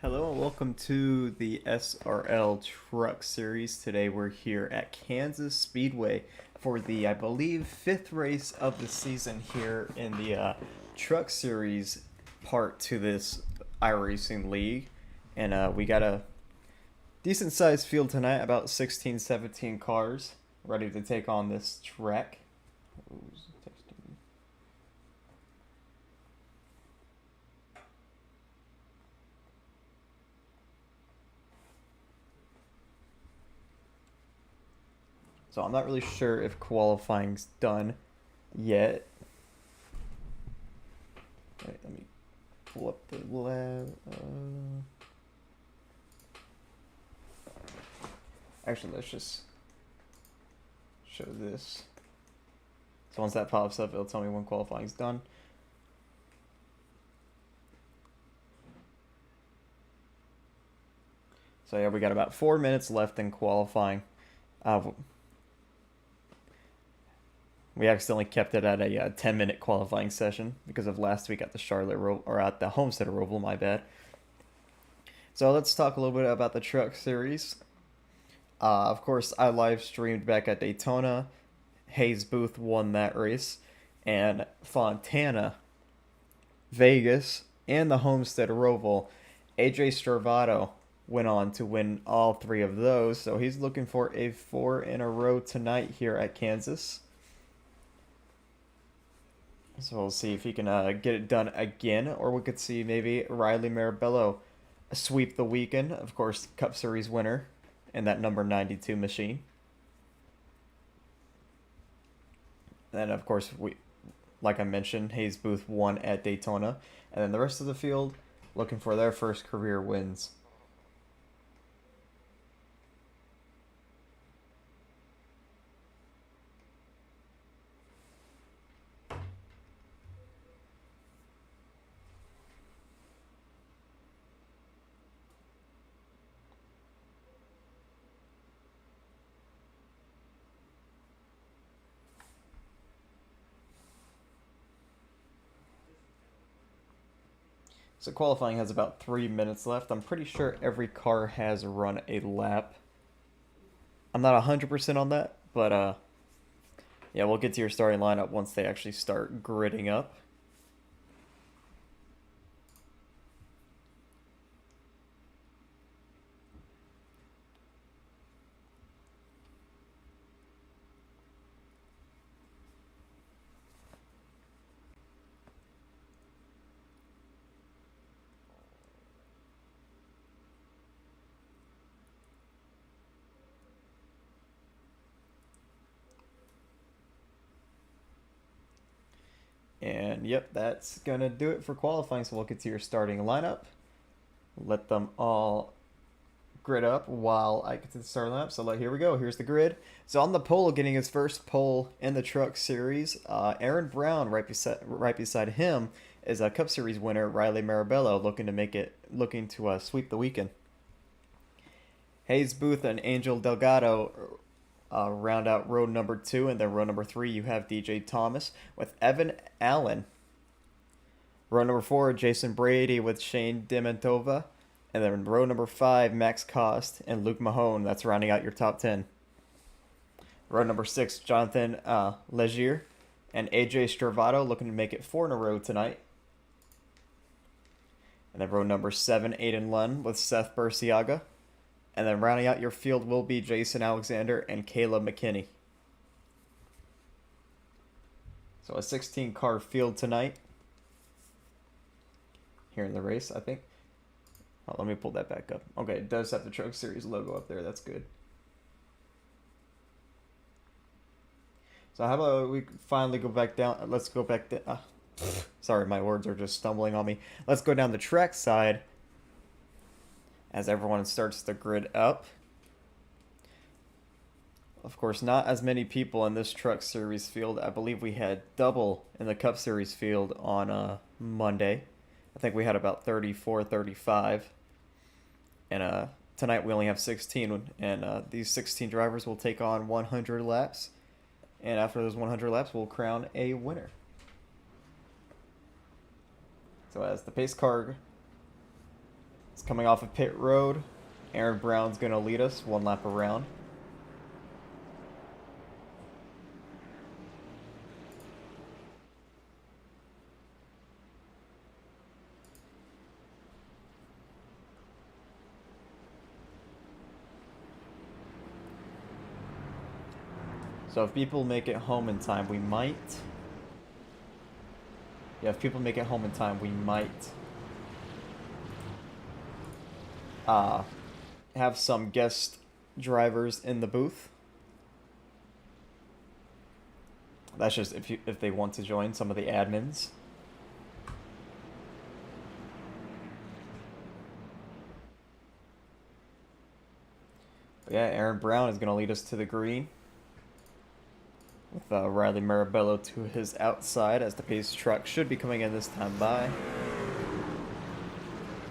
Hello and welcome to the SRL Truck Series. Today we're here at Kansas Speedway for the, I believe, fifth race of the season here in the Truck Series part to this Iracing League. And we got a decent sized field tonight, about 16, 17 cars ready to take on this track. Who's texting me? So I'm not really sure if qualifying's done yet. Wait, let me pull up the lab. Actually, let's just show this. So once that pops up, it'll tell me when qualifying's done. So yeah, we got about 4 minutes left in qualifying. We accidentally kept it at a 10-minute qualifying session because of last week at the at the Homestead Roval. My bad. So let's talk a little bit about the Truck Series. Of course, I live streamed back at Daytona. Hayes Booth won that race, and Fontana, Vegas, and the Homestead Roval. AJ Stravato went on to win all three of those, so he's looking for a 4 in a row tonight here at Kansas. So we'll see if he can get it done again, or we could see maybe Riley Marabello sweep the weekend. Of course, Cup Series winner in that number 92 machine. And of course, like I mentioned, Hayes Booth won at Daytona, and then the rest of the field looking for their first career wins. So qualifying has about 3 minutes left. I'm pretty sure every car has run a lap. I'm not 100% on that, but yeah, we'll get to your starting lineup once they actually start gridding up. And yep, that's gonna do it for qualifying. So we'll get to your starting lineup. Let them all grid up while I get to the starting lineup. So here we go. Here's the grid. So on the pole, getting his first pole in the Truck Series, Aaron Brown right beside him is a Cup Series winner Riley Marabello, looking to sweep the weekend. Hayes Booth and Angel Delgado round out row number 2, and then row number 3 you have DJ Thomas with Evan Allen. Row number 4, Jason Brady with Shane Dementova. And then row number 5, Max Cost and Luke Mahone. That's rounding out your top 10. Row number 6, Jonathan Legier and AJ Stravato looking to make it 4 in a row tonight. And then row number 7, Aiden Lunn with Seth Burciaga. And then rounding out your field will be Jason Alexander and Caleb McKinney. So a 16-car field tonight here in the race, I think. Oh, let me pull that back up. Okay, it does have the Truck Series logo up there. That's good. So how about we finally go back down. Let's go back to... sorry, my words are just stumbling on me. Let's go down the track side as everyone starts to grid up. Of course, not as many people in this Truck Series field. I believe we had double in the Cup Series field on Monday. I think we had about 34, 35. And tonight we only have 16. And these 16 drivers will take on 100 laps. And after those 100 laps, we'll crown a winner. So as the pace car It's coming off of pit road. Aaron Brown's going to lead us one lap around. So if people make it home in time, we might... Yeah, if people make it home in time, we might... have some guest drivers in the booth. That's just if they want to join, some of the admins. But yeah, Aaron Brown is going to lead us to the green. With Riley Marabello to his outside as the pace truck should be coming in this time by.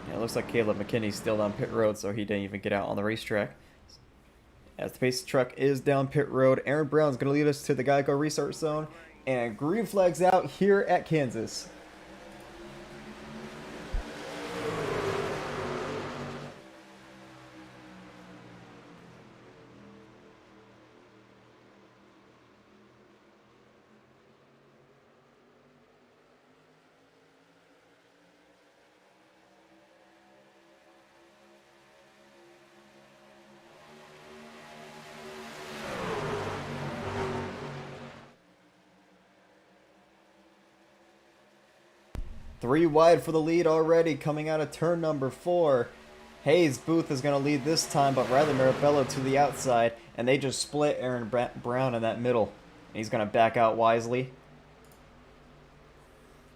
Yeah, it looks like Caleb McKinney's still down pit road, so he didn't even get out on the racetrack. As the pace truck is down pit road, Aaron Brown's going to lead us to the Geico restart zone. And green flags out here at Kansas. Three wide for the lead already coming out of turn number 4. Hayes Booth is going to lead this time, but Riley Marabello to the outside, and they just split Aaron Brown in that middle. And he's going to back out wisely.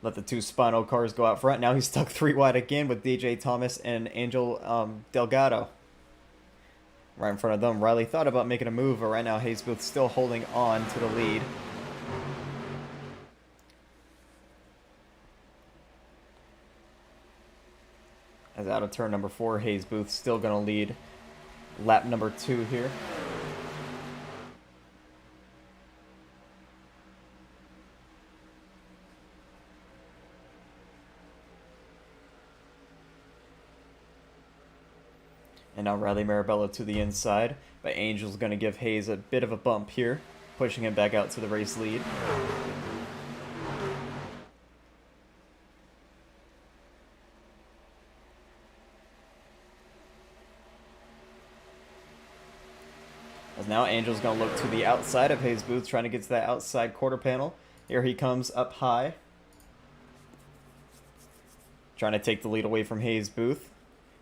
Let the two Spino cars go out front. Now he's stuck 3 wide again with DJ Thomas and Angel Delgado. Right in front of them. Riley thought about making a move, but right now Hayes Booth still holding on to the lead. As out of turn number 4, Hayes Booth still going to lead lap number 2 here. And now Riley Marabello to the inside, but Angel's going to give Hayes a bit of a bump here, pushing him back out to the race lead. As now Angel's going to look to the outside of Hayes Booth, trying to get to that outside quarter panel. Here he comes up high. Trying to take the lead away from Hayes Booth.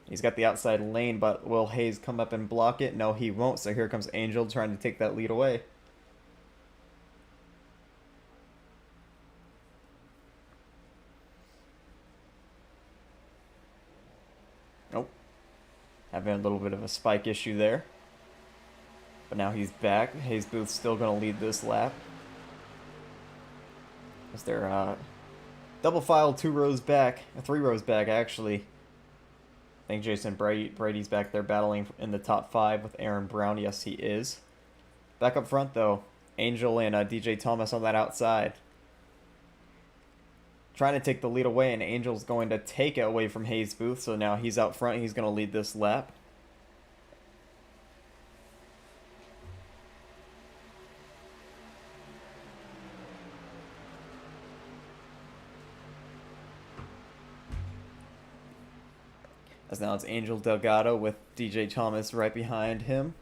He's got the outside lane, but will Hayes come up and block it? No, he won't. So here comes Angel trying to take that lead away. Nope. Having a little bit of a spike issue there. But now he's back. Hayes Booth's still going to lead this lap. As they're double file 2 rows back. 3 rows back, actually. I think Jason Brady's back there battling in the top 5 with Aaron Brown. Yes, he is. Back up front, though. Angel and DJ Thomas on that outside. Trying to take the lead away, and Angel's going to take it away from Hayes Booth. So now he's out front. He's going to lead this lap. As now it's Angel Delgado with DJ Thomas right behind him.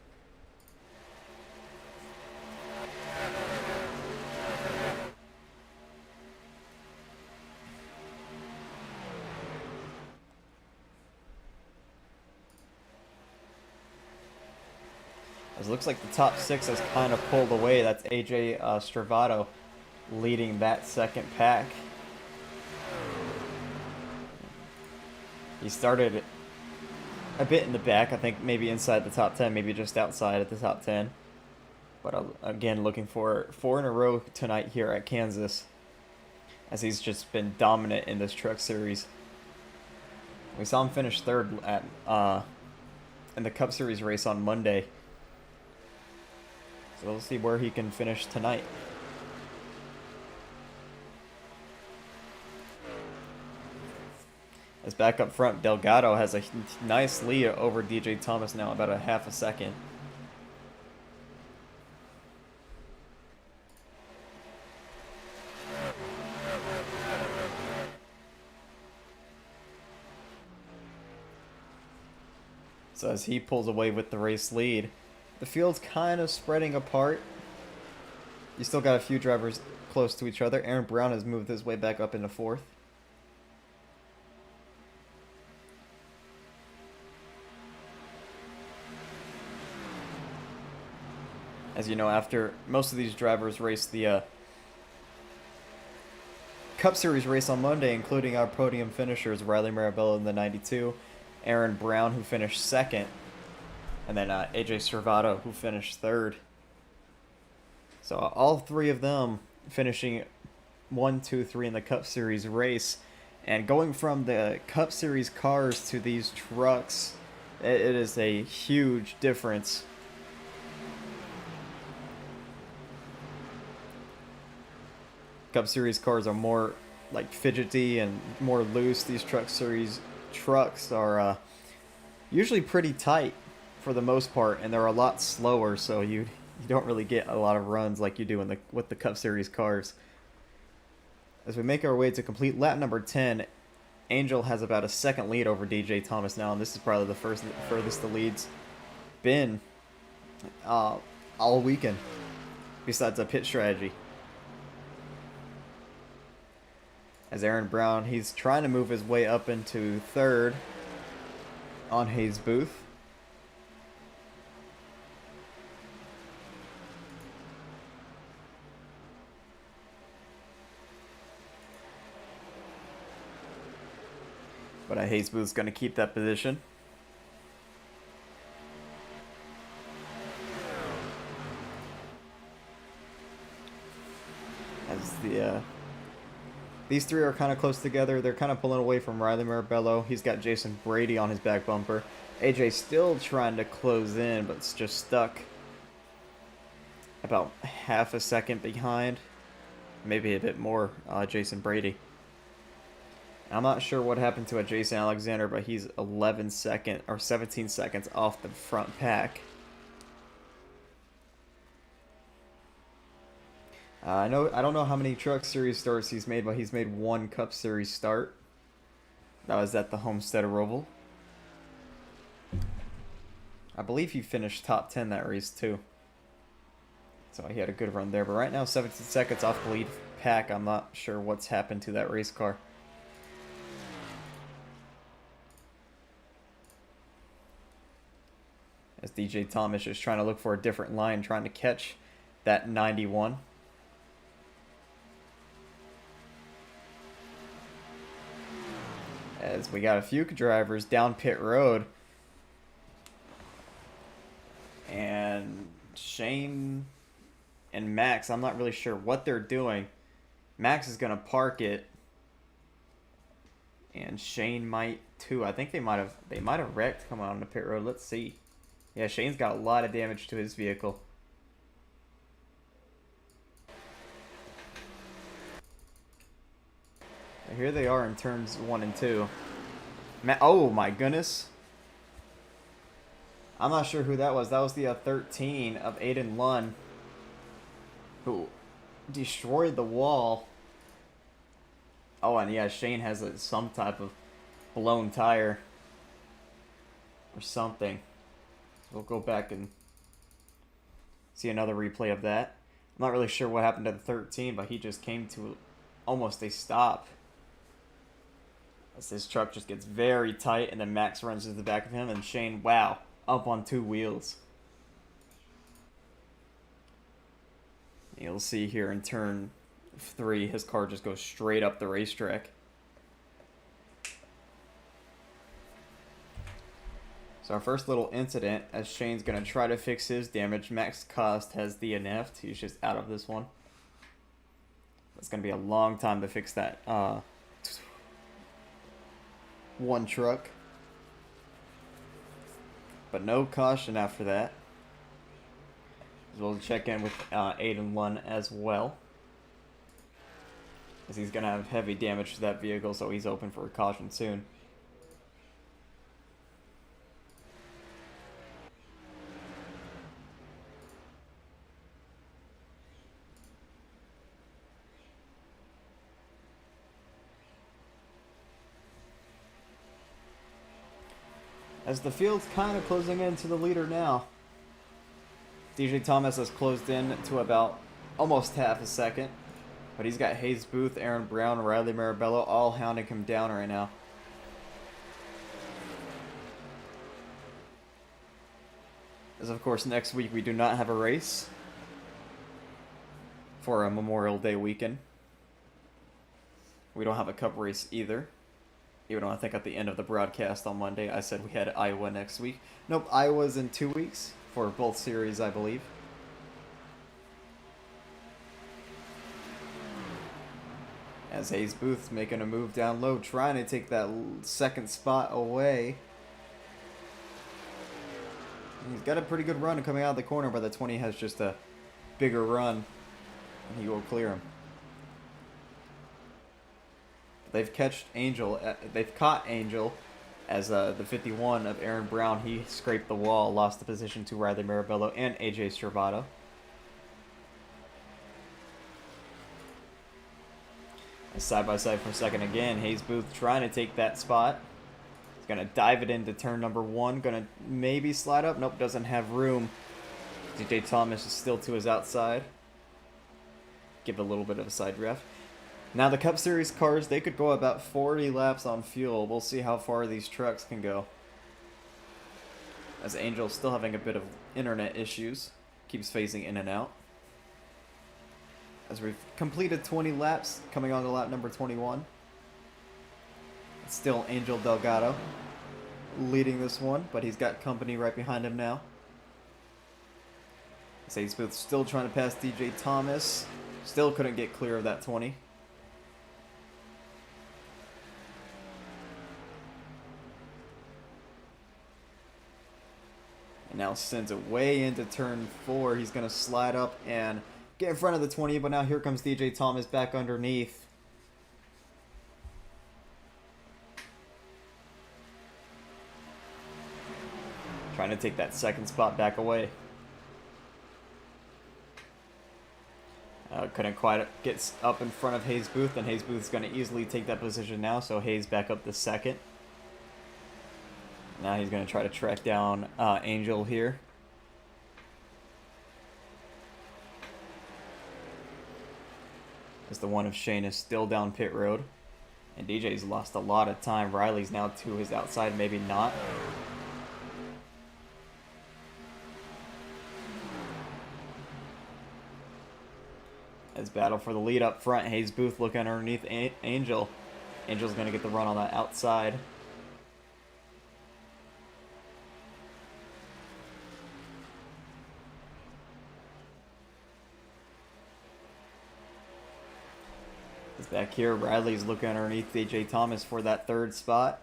As it looks like the top 6 has kind of pulled away. That's AJ Stravato leading that second pack. He started a bit in the back, I think maybe inside the top 10, maybe just outside at the top 10. But again, looking for 4 in a row tonight here at Kansas, as he's just been dominant in this truck series. We saw him finish 3rd at in the Cup Series race on Monday. So we'll see where he can finish tonight. As back up front, Delgado has a nice lead over DJ Thomas now, about a half a second. So as he pulls away with the race lead, the field's kind of spreading apart. You still got a few drivers close to each other. Aaron Brown has moved his way back up into fourth. As you know, after most of these drivers race the Cup Series race on Monday, including our podium finishers, Riley Marabello in the 92, Aaron Brown, who finished second, and then AJ Servato, who finished third. So all three of them finishing 1, 2, 3 in the Cup Series race. And going from the Cup Series cars to these trucks, it is a huge difference. Cup Series cars are more like fidgety and more loose. These Truck Series trucks are usually pretty tight for the most part, and they're a lot slower, so you don't really get a lot of runs like you do with the Cup Series cars. As we make our way to complete lap number 10, Angel has about a second lead over DJ Thomas now, and this is probably the furthest the lead's been all weekend, besides a pit strategy. As Aaron Brown, he's trying to move his way up into third on Hayes Booth. But Hayes Booth's going to keep that position. As these three are kind of close together. They're kind of pulling away from Riley Marabello. He's got Jason Brady on his back bumper. AJ still trying to close in, but it's just stuck about half a second behind. Maybe a bit more, Jason Brady. I'm not sure what happened to Jason Alexander, but he's 17 seconds off the front pack. I don't know how many Truck Series starts he's made, but he's made one Cup Series start. That was at the Homestead Oval. I believe he finished top 10 that race too. So he had a good run there. But right now, 17 seconds off the lead pack. I'm not sure what's happened to that race car. As DJ Thomas is trying to look for a different line, trying to catch that 91. As we got a few drivers down pit road. And Shane and Max, I'm not really sure what they're doing. Max is going to park it. And Shane might too. I think they might have wrecked coming on the pit road. Let's see. Yeah, Shane's got a lot of damage to his vehicle. Here they are in turns 1 and 2. Oh my goodness. I'm not sure who that was. That was the 13 of Aiden Lunn, who destroyed the wall. Oh, and yeah, Shane has some type of blown tire or something. We'll go back and see another replay of that. I'm not really sure what happened to the 13, but he just came to almost a stop. As his truck just gets very tight, and then Max runs to the back of him, and Shane, wow, up on 2 wheels. You'll see here in turn 3, his car just goes straight up the racetrack. So our first little incident, as Shane's going to try to fix his damage. Max Cost has DNF'd. He's just out of this one. It's going to be a long time to fix that one truck. But no caution after that. As well as check in with Aiden Lunn as well. As he's going to have heavy damage to that vehicle, so he's open for a caution soon. as the field's kind of closing in to the leader now. DJ Thomas has closed in to about almost half a second, but he's got Hayes Booth, Aaron Brown, Riley Marabello all hounding him down right now. As of course next week we do not have a race for a Memorial Day weekend. We don't have a cup race either. Even though I think at the end of the broadcast on Monday I said we had Iowa next week. Nope, Iowa's in 2 weeks for both series, I believe. As Hayes Booth making a move down low, trying to take that second spot away. He's got a pretty good run coming out of the corner, but the 20 has just a bigger run, and he will clear him. They've caught Angel as the 51 of Aaron Brown. He scraped the wall, lost the position to Riley Marabello and AJ Stravato. Side by side for a second again. Hayes Booth trying to take that spot. He's going to dive it into turn number 1. Going to maybe slide up. Nope, doesn't have room. DJ Thomas is still to his outside. Give a little bit of a side ref. Now the Cup Series cars, they could go about 40 laps on fuel. We'll see how far these trucks can go. As Angel's still having a bit of internet issues. Keeps phasing in and out. As we've completed 20 laps, coming on to lap number 21. It's still Angel Delgado leading this one, but he's got company right behind him now. Hayes Booth still trying to pass DJ Thomas. Still couldn't get clear of that 20. And now sends it way into turn 4. He's going to slide up and get in front of the 20, but now here comes DJ Thomas back underneath. Trying to take that second spot back away. Couldn't quite get up in front of Hayes Booth, and Hayes Booth's going to easily take that position now, so Hayes back up to second. Now he's going to try to track down Angel here. As the one of Shane is still down pit road. And DJ's lost a lot of time. Riley's now to his outside, maybe not. As battle for the lead up front, Hayes Booth looking underneath Angel. Angel's going to get the run on that outside. Back here, Riley's looking underneath DJ Thomas for that third spot.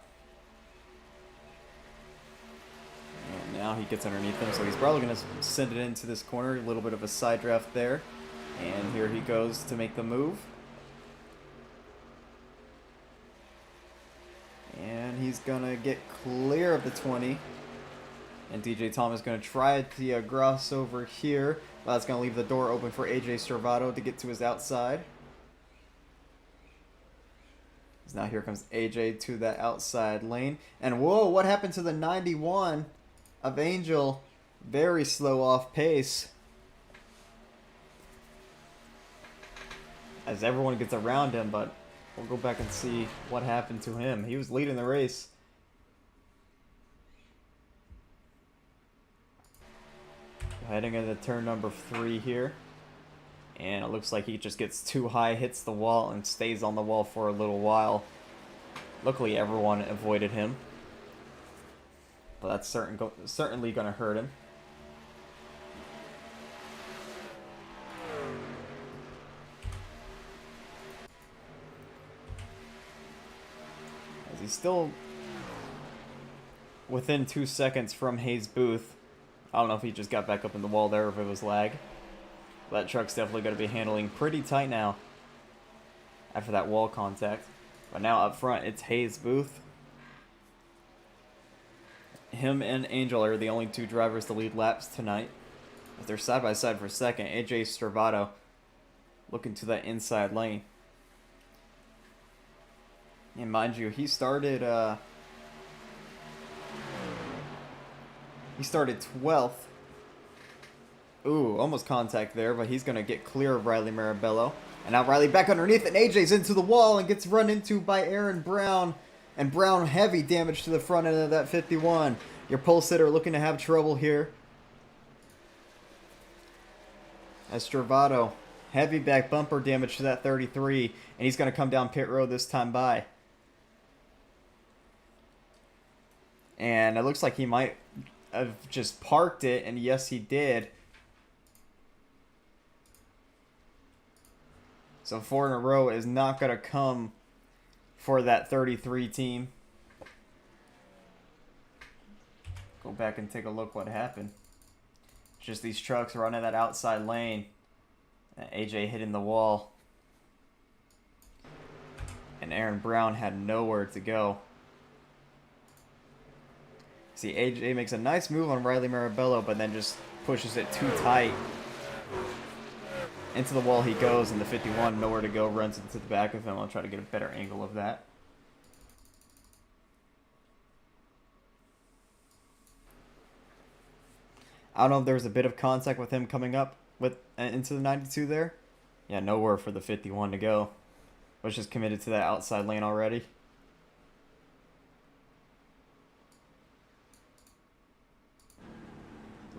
And now he gets underneath him, so he's probably going to send it into this corner. A little bit of a side draft there. And here he goes to make the move. And he's going to get clear of the 20. And DJ Thomas is going to try the cross over here. But that's going to leave the door open for AJ Stravato to get to his outside. Now here comes AJ to that outside lane. And whoa, what happened to the 91 of Angel? Very slow off pace. As everyone gets around him, but we'll go back and see what happened to him. He was leading the race. Heading into turn number 3 here. And it looks like he just gets too high, hits the wall, and stays on the wall for a little while. Luckily, everyone avoided him. But that's certainly going to hurt him. As he's still within 2 seconds from Hayes Booth. I don't know if he just got back up in the wall there or if it was lag. That truck's definitely going to be handling pretty tight now after that wall contact. But now up front, it's Hayes Booth. Him and Angel are the only 2 drivers to lead laps tonight. As they're side by side for second, AJ Stravato looking to that inside lane. And mind you, he started He started 12th. Ooh, almost contact there, but he's going to get clear of Riley Marabello. And now Riley back underneath, and AJ's into the wall and gets run into by Aaron Brown. And Brown heavy damage to the front end of that 51. Your pole sitter looking to have trouble here. As Stravado, heavy back bumper damage to that 33. And he's going to come down pit road this time by. And it looks like he might have just parked it, and yes, he did. So 4 in a row is not going to come for that 33 team. Go back and take a look what happened. It's just these trucks running that outside lane. And AJ hitting the wall. And Aaron Brown had nowhere to go. See, AJ makes a nice move on Riley Marabello, but then just pushes it too tight. Into the wall he goes, and the 51, nowhere to go, runs into the back of him. I'll try to get a better angle of that. I don't know if there was a bit of contact with him coming up with into the 92 there. Yeah, nowhere for the 51 to go. Was just committed to that outside lane already.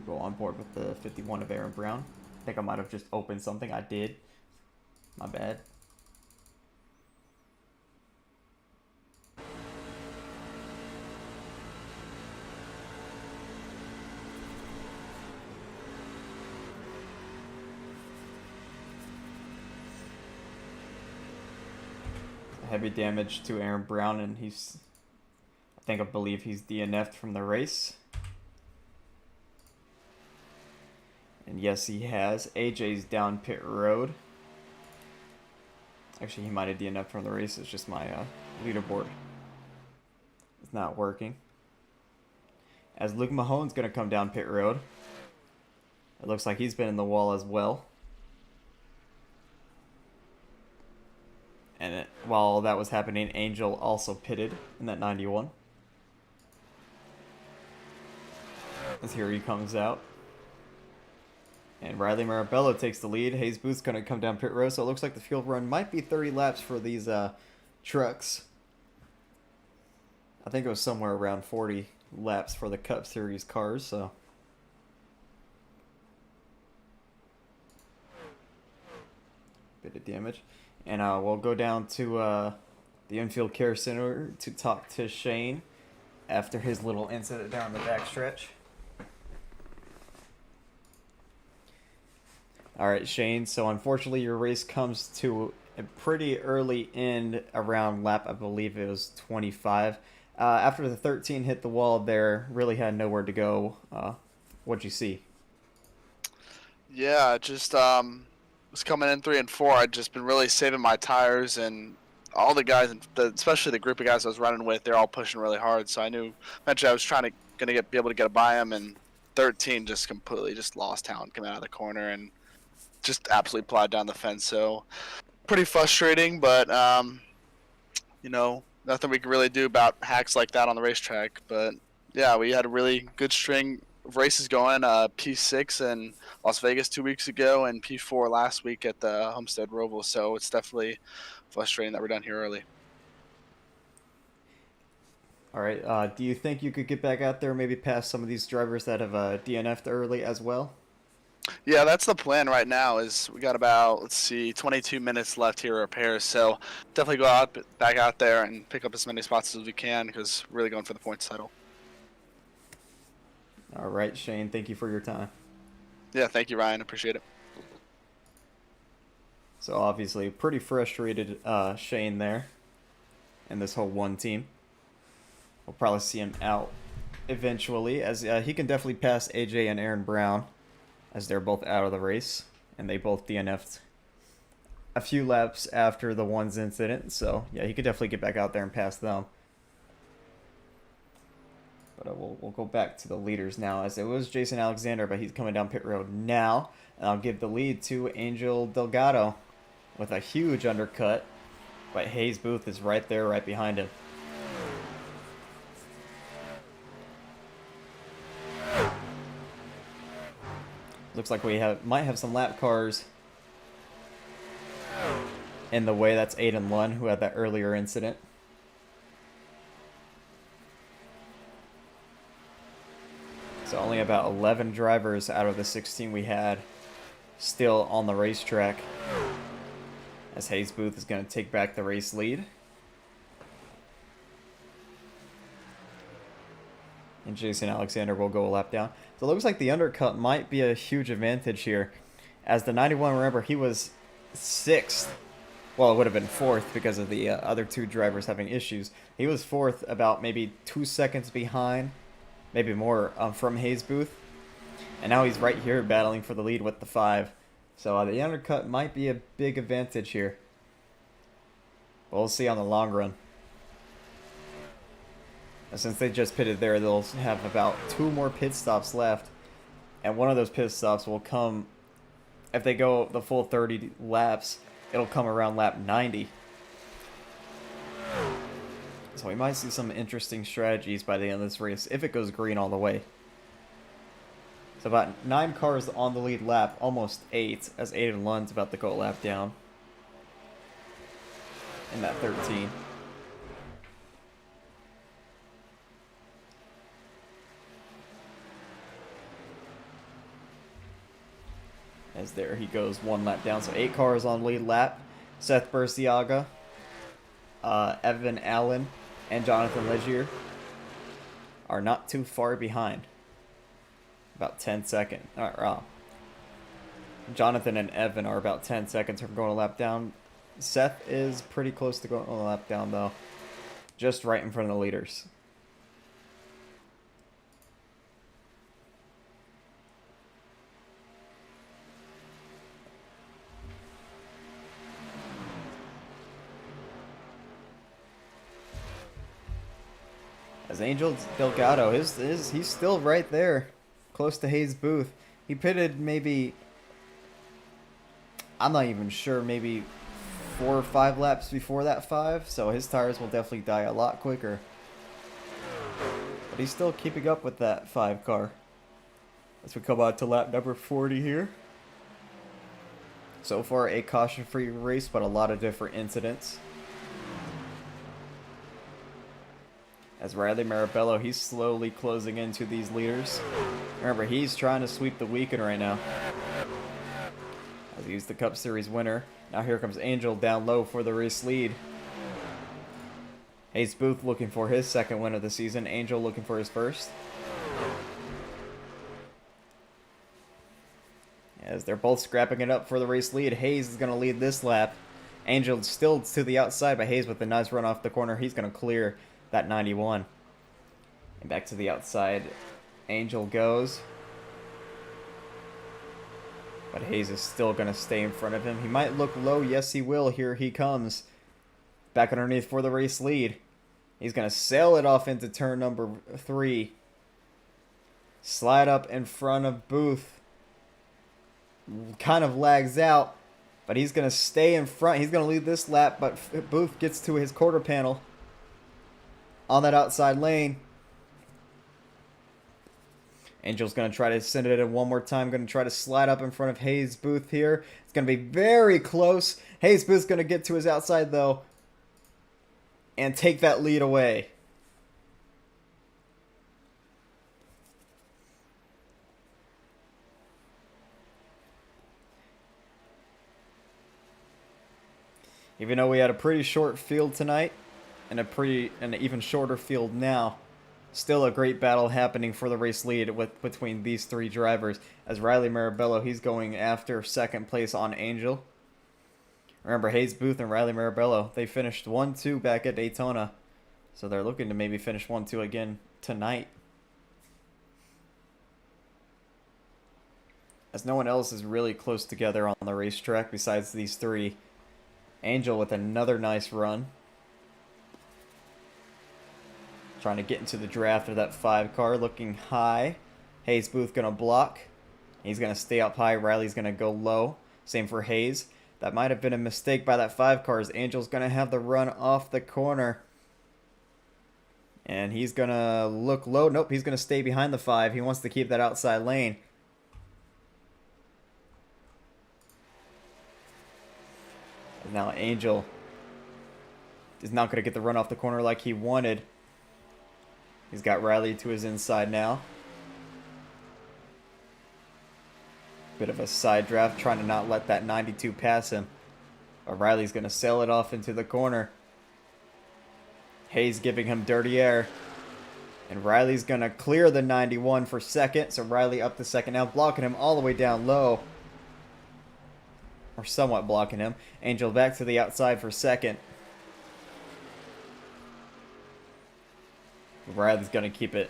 We'll go on board with the 51 of Aaron Brown. I think I might have just opened something. I did. My bad. Heavy damage to Aaron Brown, and I believe he's DNF'd from the race. And yes, he has. AJ's down pit road. Actually, he might have DNF'd from the race. It's just my leaderboard. It's not working. As Luke Mahone's going to come down pit road. It looks like he's been in the wall as well. And while that was happening, Angel also pitted in that 91. As here he comes out. And Riley Marabello takes the lead. Hayes Booth's going to come down pit road, so it looks like the field run might be 30 laps for these trucks. I think it was somewhere around 40 laps for the Cup Series cars, so. Bit of damage. And we'll go down to the Infield Care Center to talk to Shane after his little incident down the backstretch. All right, Shane. So unfortunately, your race comes to a pretty early end around lap, I believe it was 25. After the 13 hit the wall there, really had nowhere to go. What'd you see? Yeah, just was coming in 3 and 4. I'd just been really saving my tires, and all the guys, especially the group of guys I was running with, they're all pushing really hard. So I knew eventually I was gonna be able to get by them, and 13 just completely just lost talent coming out of the corner and just absolutely plowed down the fence. So pretty frustrating, but nothing we can really do about hacks like that on the racetrack. But yeah, we had a really good string of races going. P6 in Las Vegas 2 weeks ago, and P4 last week at the Homestead Roval. So it's definitely frustrating that we're done here early. All right. Do you think you could get back out there, maybe pass some of these drivers that have DNF'd early as well? Yeah, that's the plan right now. Is we got about 22 minutes left here to repair. So definitely go back out there and pick up as many spots as we can, because we're really going for the points title. All right, Shane. Thank you for your time. Yeah, thank you, Ryan. Appreciate it. So obviously, pretty frustrated Shane there, and this whole one team. We'll probably see him out eventually, as he can definitely pass AJ and Aaron Brown, as they're both out of the race, and they both DNF'd a few laps after the ones incident. So yeah, he could definitely get back out there and pass them. But we'll go back to the leaders now, as it was Jason Alexander, but he's coming down pit road now. And I'll give the lead to Angel Delgado with a huge undercut. But Hayes Booth is right there, right behind him. Looks like we might have some lap cars in the way. That's Aiden Lunn, who had that earlier incident. So only about 11 drivers out of the 16 we had still on the racetrack, as Hayes Booth is going to take back the race lead. And Jason Alexander will go a lap down. So it looks like the undercut might be a huge advantage here, as the 91, remember, he was 6th. Well, it would have been 4th because of the other two drivers having issues. He was 4th, about maybe 2 seconds behind, maybe more, from Hayes Booth. And now he's right here battling for the lead with the 5. So the undercut might be a big advantage here. We'll see on the long run. And since they just pitted there, they'll have about 2 more pit stops left. And one of those pit stops will come, if they go the full 30 laps, it'll come around lap 90. So we might see some interesting strategies by the end of this race, if it goes green all the way. So about 9 cars on the lead lap, almost 8, as Aiden Lund's about to go a lap down in that 13. As there he goes 1 lap down. So 8 cars on lead lap. Seth Burciaga, Evan Allen, and Jonathan Legier are not too far behind. About 10 seconds. Jonathan and Evan are about 10 seconds from going a lap down. Seth is pretty close to going a lap down, though. Just right in front of the leaders. As Angel Delgado, he's still right there, close to Hayes Booth. He pitted maybe, I'm not even sure, maybe 4 or 5 laps before that 5, so his tires will definitely die a lot quicker. But he's still keeping up with that 5 car. As we come out to lap number 40 here. So far, a caution-free race, but a lot of different incidents. As Riley Marabello, he's slowly closing into these leaders. Remember, he's trying to sweep the weekend right now, as he's the Cup Series winner. Now here comes Angel down low for the race lead. Hayes Booth looking for his 2nd win of the season. Angel looking for his 1st. As they're both scrapping it up for the race lead. Hayes is going to lead this lap. Angel still to the outside, but Hayes with a nice run off the corner. He's going to clear that 91. And back to the outside, Angel goes. But Hayes is still going to stay in front of him. He might look low. Yes, he will. Here he comes. Back underneath for the race lead. He's going to sail it off into turn number 3. Slide up in front of Booth. Kind of lags out. But he's going to stay in front. He's going to lead this lap. But Booth gets to his quarter panel on that outside lane. Angel's going to try to send it in one more time. Going to try to slide up in front of Hayes Booth here. It's going to be very close. Hayes Booth's going to get to his outside, though, and take that lead away. Even though we had a pretty short field tonight, and an even shorter field now, still a great battle happening for the race lead between these 3 drivers. As Riley Marabello, he's going after 2nd place on Angel. Remember, Hayes Booth and Riley Marabello, they finished 1-2 back at Daytona. So they're looking to maybe finish 1-2 again tonight. As no one else is really close together on the racetrack besides these 3. Angel with another nice run. Trying to get into the draft of that 5 car, looking high. Hayes Booth going to block. He's going to stay up high. Riley's going to go low. Same for Hayes. That might have been a mistake by that 5 car. Angel's going to have the run off the corner. And he's going to look low. Nope, he's going to stay behind the 5. He wants to keep that outside lane. Now Angel is not going to get the run off the corner like he wanted. He's got Riley to his inside now. Bit of a side draft, trying to not let that 92 pass him. But Riley's going to sail it off into the corner. Hayes giving him dirty air. And Riley's going to clear the 91 for second. So Riley up to second now, blocking him all the way down low. Or somewhat blocking him. Angel back to the outside for second. Riley's going to keep it.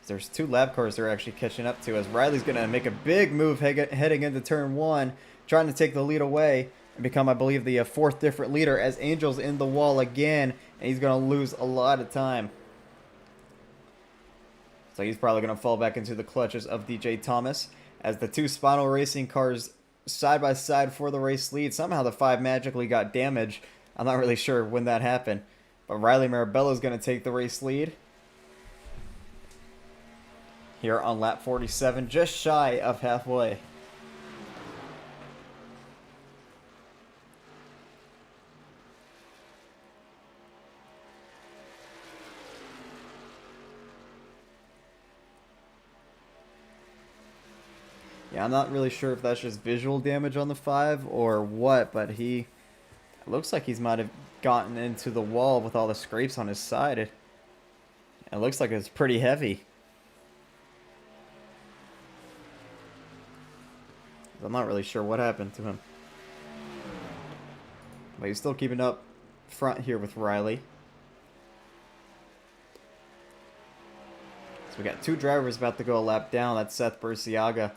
There's two lap cars they're actually catching up to, as Riley's going to make a big move heading into turn one, trying to take the lead away and become, I believe, the fourth different leader, as Angel's in the wall again, and he's going to lose a lot of time. So he's probably going to fall back into the clutches of DJ Thomas, as the two Spinal Racing cars side by side for the race lead. Somehow the 5 magically got damaged. I'm not really sure when that happened, but Riley Marabello is going to take the race lead here on lap 47, just shy of halfway. Yeah, I'm not really sure if that's just visual damage on the 5 or what, but it looks like he's might have gotten into the wall with all the scrapes on his side. It looks like it's pretty heavy. I'm not really sure what happened to him. But he's still keeping up front here with Riley. So we got two drivers about to go a lap down. That's Seth Burciaga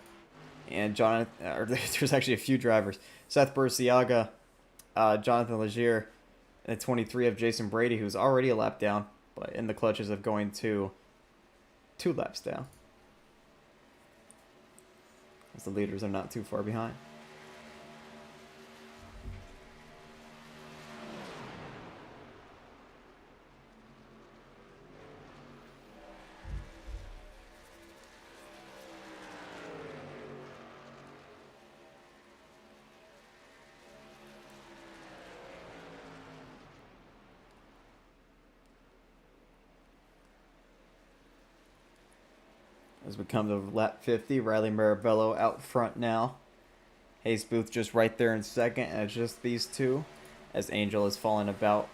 and Jonathan. Or there's actually a few drivers. Seth Burciaga, Jonathan Legier, and the 23 of Jason Brady, who's already a lap down, but in the clutches of going to 2 laps down, as the leaders are not too far behind. As we come to lap 50, Riley Marabello out front now. Hayes Booth just right there in second, and it's just these two, as Angel has fallen about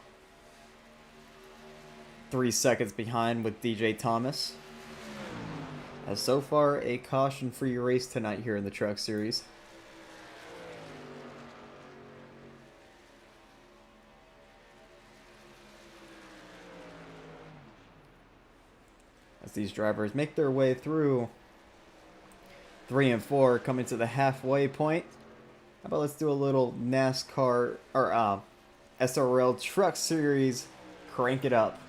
3 seconds behind with DJ Thomas. As so far, a caution-free race tonight here in the Truck Series. As these drivers make their way through 3 and 4, coming to the halfway point. How about let's do a little NASCAR or SRL Truck Series, crank it up.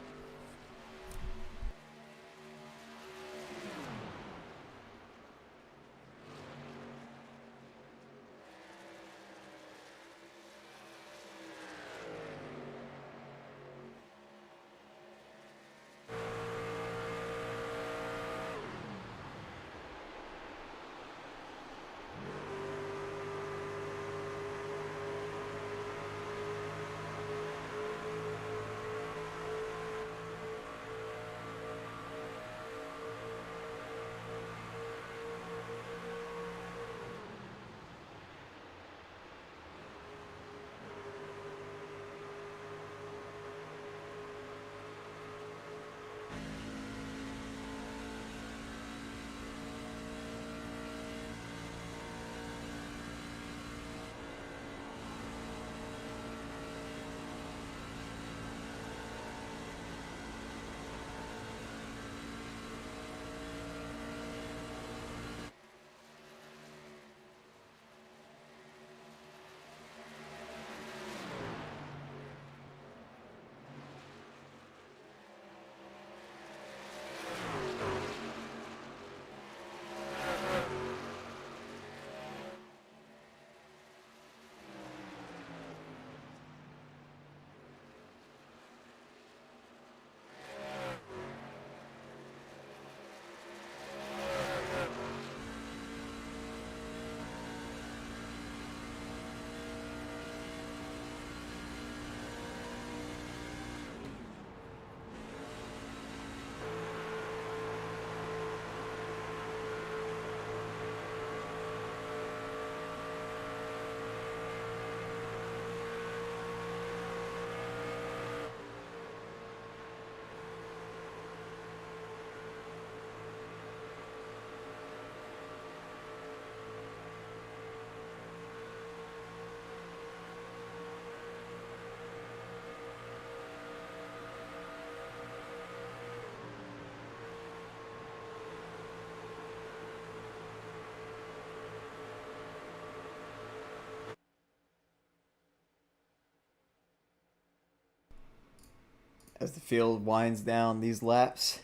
As the field winds down these laps,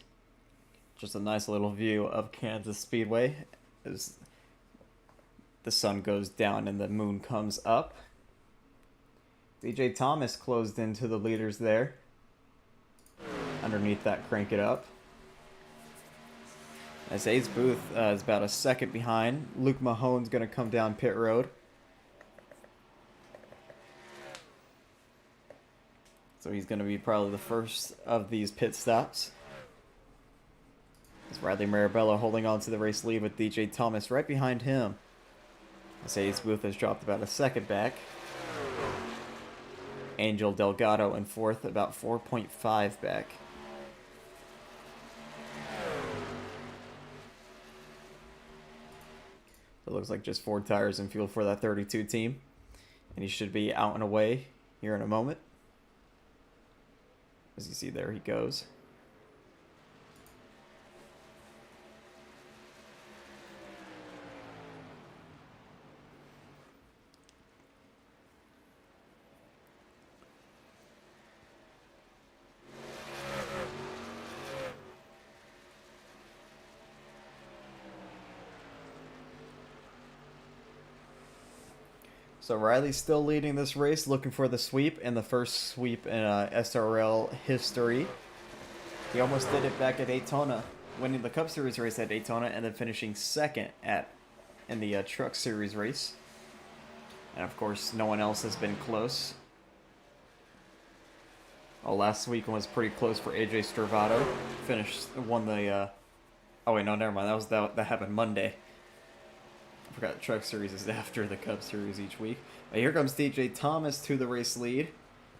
just a nice little view of Kansas Speedway as the sun goes down and the moon comes up. DJ Thomas closed into the leaders there. Underneath that, crank it up. As Ace Booth is about a second behind. Luke Mahone's going to come down pit road. So he's going to be probably the first of these pit stops. As Riley Marabella holding on to the race lead with DJ Thomas right behind him. As Ace Booth has dropped about a second back. Angel Delgado in fourth, about 4.5 back. It looks like just 4 tires and fuel for that 32 team. And he should be out and away here in a moment. As you see, there he goes. So Riley's still leading this race, looking for the sweep, and the first sweep in SRL history. He almost did it back at Daytona, winning the Cup Series race at Daytona, and then finishing second in the Truck Series race. And of course, no one else has been close. Oh, last week was pretty close for AJ Stravado. Won the. Oh wait, no, never mind. That happened Monday. I forgot the Truck Series is after the Cup Series each week. But here comes DJ Thomas to the race lead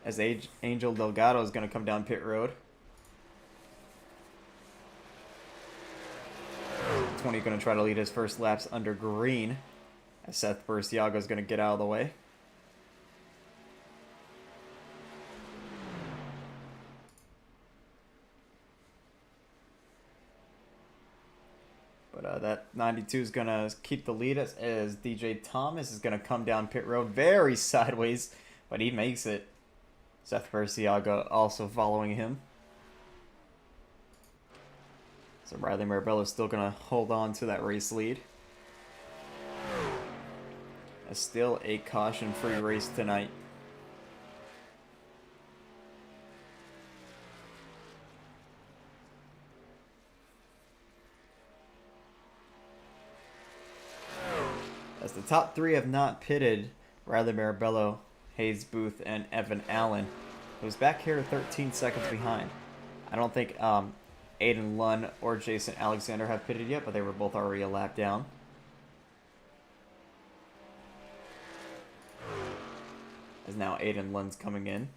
as Angel Delgado is going to come down pit road. 20 going to try to lead his first laps under green as Seth Burciago is going to get out of the way. But that 92 is going to keep the lead as DJ Thomas is going to come down pit road very sideways, but he makes it. Seth Burciago also following him. So Riley Marabella is still going to hold on to that race lead. It's still a caution-free race tonight. As the top 3 have not pitted, Riley Marabello, Hayes Booth, and Evan Allen, who's back here 13 seconds behind. I don't think Aiden Lunn or Jason Alexander have pitted yet, but they were both already a lap down. As now Aiden Lunn's coming in.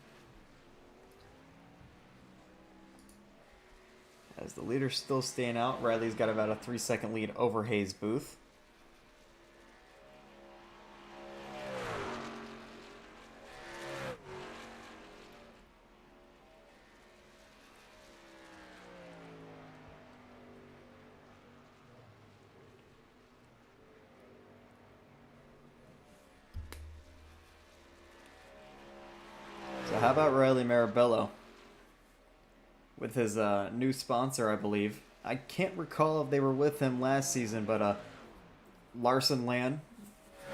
As the leader's still staying out, Riley's got about a 3-second lead over Hayes Booth. So how about Riley Marabello with his new sponsor, I believe. I can't recall if they were with him last season, but Larson Land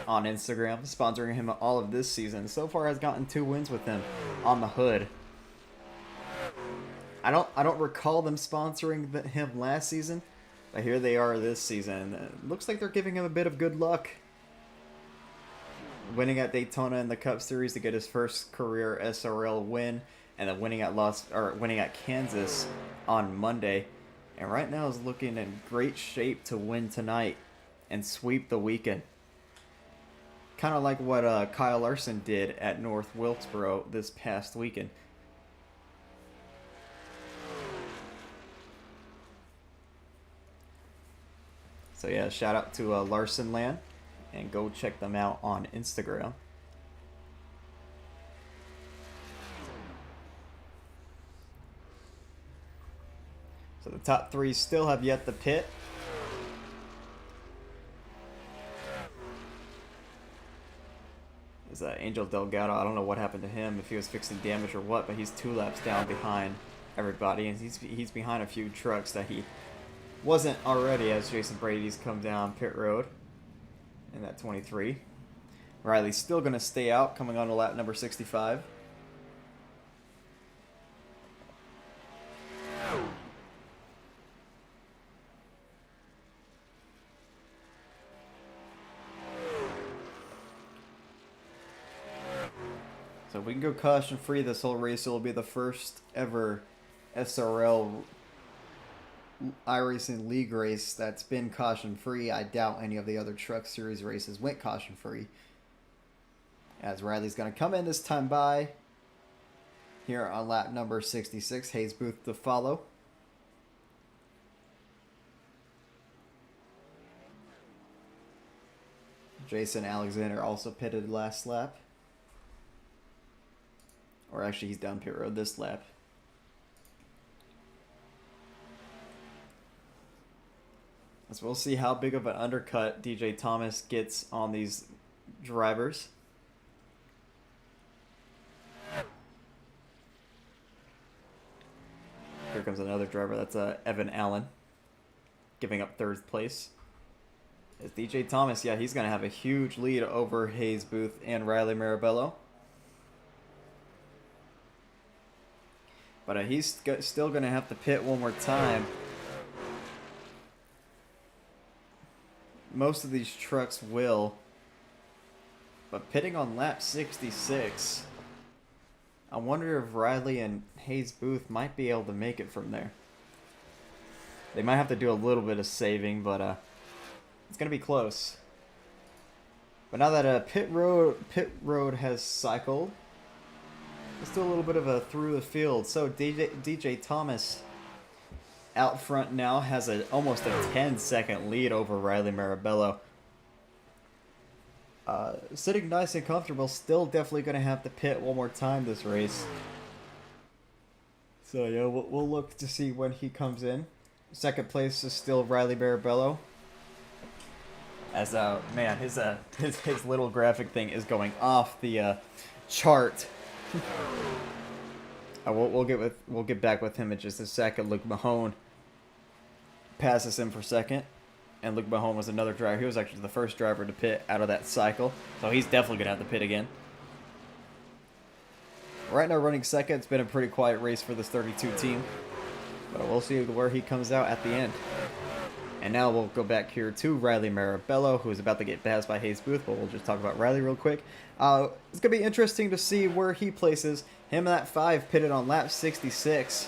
on Instagram, sponsoring him all of this season. So far has gotten 2 wins with him on the hood. I don't recall them sponsoring him last season, but here they are this season. It looks like they're giving him a bit of good luck. Winning at Daytona in the Cup Series to get his first career SRL win, and then winning at Kansas on Monday, and right now is looking in great shape to win tonight and sweep the weekend. Kind of like what Kyle Larson did at North Wilkesboro this past weekend. So yeah, shout out to Larson Land, and go check them out on Instagram. So the top 3 still have yet to pit. Is Angel Delgado. I don't know what happened to him, if he was fixing damage or what, but he's 2 laps down behind everybody, and he's behind a few trucks that he wasn't already as Jason Brady's come down pit road in that 23. Riley's still going to stay out, coming on to lap number 65. So if we can go caution free this whole race, it will be the first ever SRL Iracing League race that's been caution free. I doubt any of the other Truck Series races went caution free. As Riley's going to come in this time by here on lap number 66. Hayes Booth to follow. Jason Alexander also pitted last lap. Or actually, he's down pit road this lap. As we'll see how big of an undercut DJ Thomas gets on these drivers. Here comes another driver. That's Evan Allen, giving up third place. As DJ Thomas, yeah, he's going to have a huge lead over Hayes Booth and Riley Marabello. But he's still going to have to pit one more time. Most of these trucks will. But pitting on lap 66, I wonder if Riley and Hayes Booth might be able to make it from there. They might have to do a little bit of saving, but it's going to be close. But now that pit road has cycled, let's do a little bit of a through the field. So DJ Thomas out front now has almost a 10-second lead over Riley Marabello. Sitting nice and comfortable, still definitely going to have to pit one more time this race. So yeah, we'll look to see when he comes in. Second place is still Riley Marabello. As man, his little graphic thing is going off the chart. We'll get back with him in just a second. Luke Mahone passes him for second, and Luke Mahone was another driver. He was actually the first driver to pit out of that cycle, so he's definitely gonna have to pit again. Right now, running second. It's been a pretty quiet race for this 32 team, but we'll see where he comes out at the end. And now we'll go back here to Riley Marabello, who is about to get passed by Hayes Booth, but we'll just talk about Riley real quick. It's going to be interesting to see where he places. Him at 5 pitted on lap 66.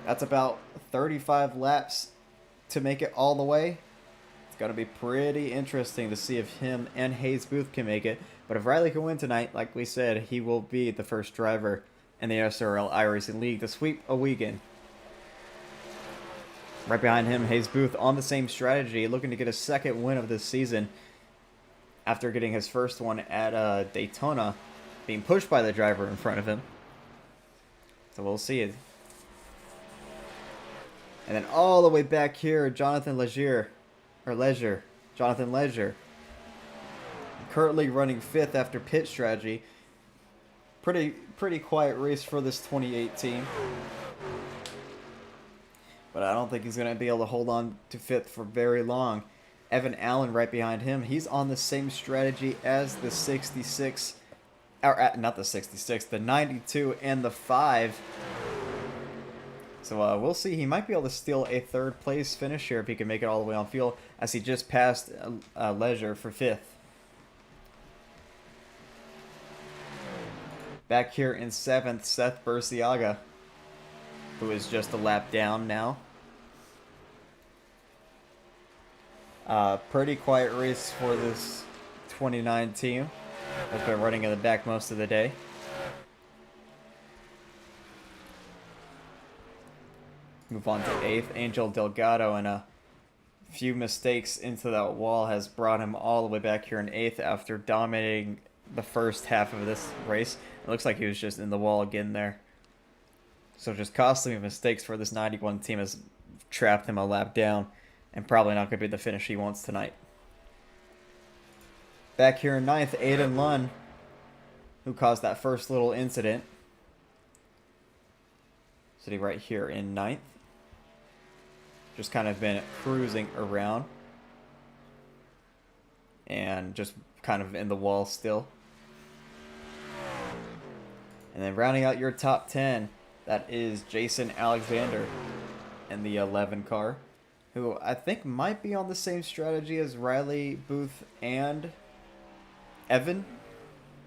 That's about 35 laps to make it all the way. It's going to be pretty interesting to see if him and Hayes Booth can make it. But if Riley can win tonight, like we said, he will be the first driver in the SRL iRacing League to sweep a weekend. Right behind him, Hayes Booth on the same strategy, looking to get a second win of this season after getting his first one at Daytona, being pushed by the driver in front of him. So we'll see it. And then all the way back here, Jonathan Leisure, currently running 5th after pit strategy. Pretty quiet race for this 2018. But I don't think he's going to be able to hold on to 5th for very long. Evan Allen right behind him. He's on the same strategy as the 66, or not the 66, the 92 and the 5. So we'll see. He might be able to steal a 3rd place finish here if he can make it all the way on field, as he just passed Leisure for 5th. Back here in 7th, Seth Burciaga, who is just a lap down now. Pretty quiet race for this 29 team. Has been running in the back most of the day. Move on to 8th. Angel Delgado, and a few mistakes into that wall has brought him all the way back here in 8th after dominating the first half of this race. It looks like he was just in the wall again there. So just costly mistakes for this 91 team has trapped him a lap down, and probably not going to be the finish he wants tonight. Back here in 9th, Aiden Lunn, who caused that first little incident. sitting right here in ninth. Just kind of been cruising around. And just kind of in the wall still. And then rounding out your top 10, that is Jason Alexander in the 11 car, who I think might be on the same strategy as Riley, Booth, and Evan,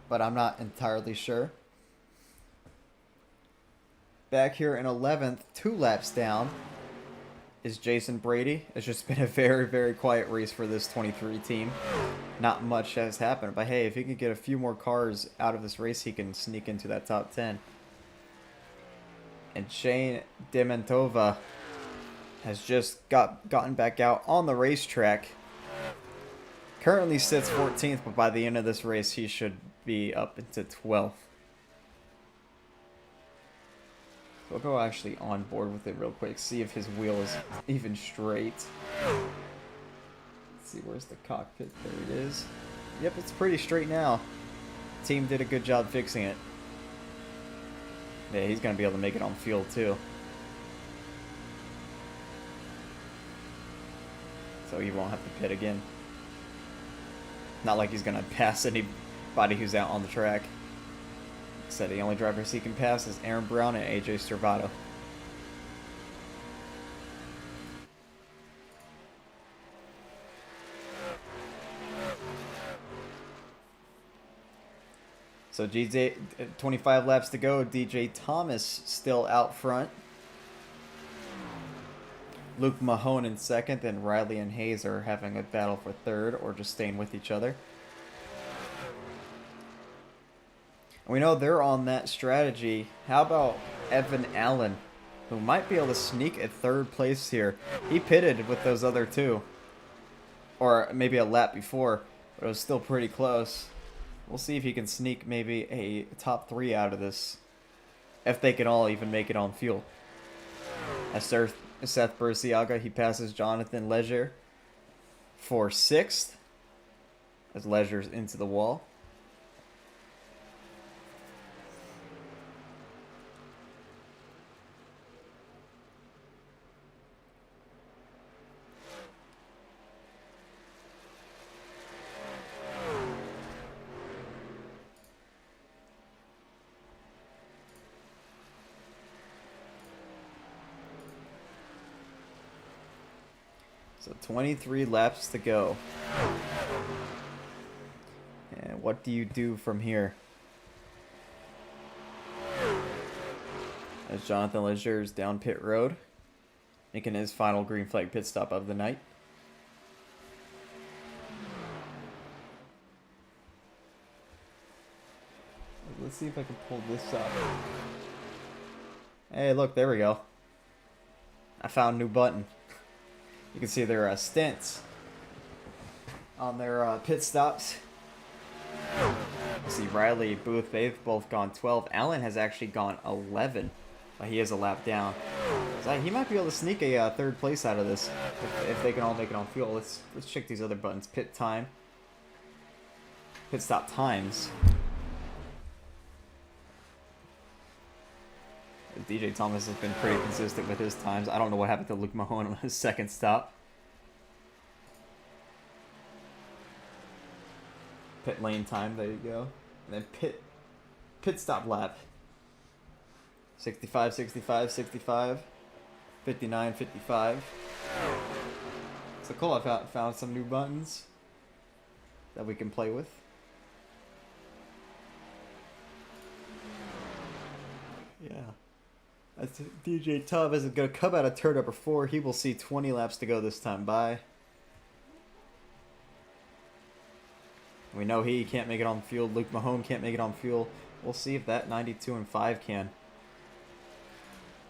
but I'm not entirely sure. Back here in 11th, 2 laps down, is Jason Brady. It's just been a very, very quiet race for this 23 team. Not much has happened, but hey, if he can get a few more cars out of this race, he can sneak into that top 10. And Shane Dementova has just gotten back out on the racetrack. Currently sits 14th, but by the end of this race, he should be up into 12th. So we'll go actually on board with it real quick, see if his wheel is even straight. Let's see, where's the cockpit? There it is. Yep, it's pretty straight now. Team did a good job fixing it. Yeah, he's going to be able to make it on fuel too. So he won't have to pit again. Not like he's going to pass anybody who's out on the track. Said the only drivers he can pass is Aaron Brown and AJ Servato. So DJ, 25 laps to go. DJ Thomas still out front. Luke Mahone in second, and Riley and Hayes are having a battle for third, or just staying with each other. And we know they're on that strategy. How about Evan Allen, who might be able to sneak at third place here? He pitted with those other two. Or maybe a lap before, but it was still pretty close. We'll see if he can sneak maybe a top 3 out of this. If they can all even make it on fuel. As Seth Burciaga, he passes Jonathan Leger for 6th. As Leger's into the wall. So 23 laps to go. And what do you do from here? As Jonathan Leger is down pit road, making his final green flag pit stop of the night. Let's see if I can pull this up. Hey, look, there we go. I found a new button. You can see their stints on their pit stops. You see Riley, Booth, they've both gone 12. Allen has actually gone 11, but he is a lap down. So he might be able to sneak a third place out of this if they can all make it on fuel. Let's check these other buttons. Pit time. Pit stop times. DJ Thomas has been pretty consistent with his times. I don't know what happened to Luke Mahone on his second stop. Pit lane time, there you go. And then pit stop lap. 65, 65, 65. 59, 55. So cool, I found some new buttons that we can play with. Yeah. That's DJ Thomas is going to come out of turn number 4. He will see 20 laps to go this time by. We know he can't make it on fuel. Luke Mahone can't make it on fuel. We'll see if that 92 and 5 can.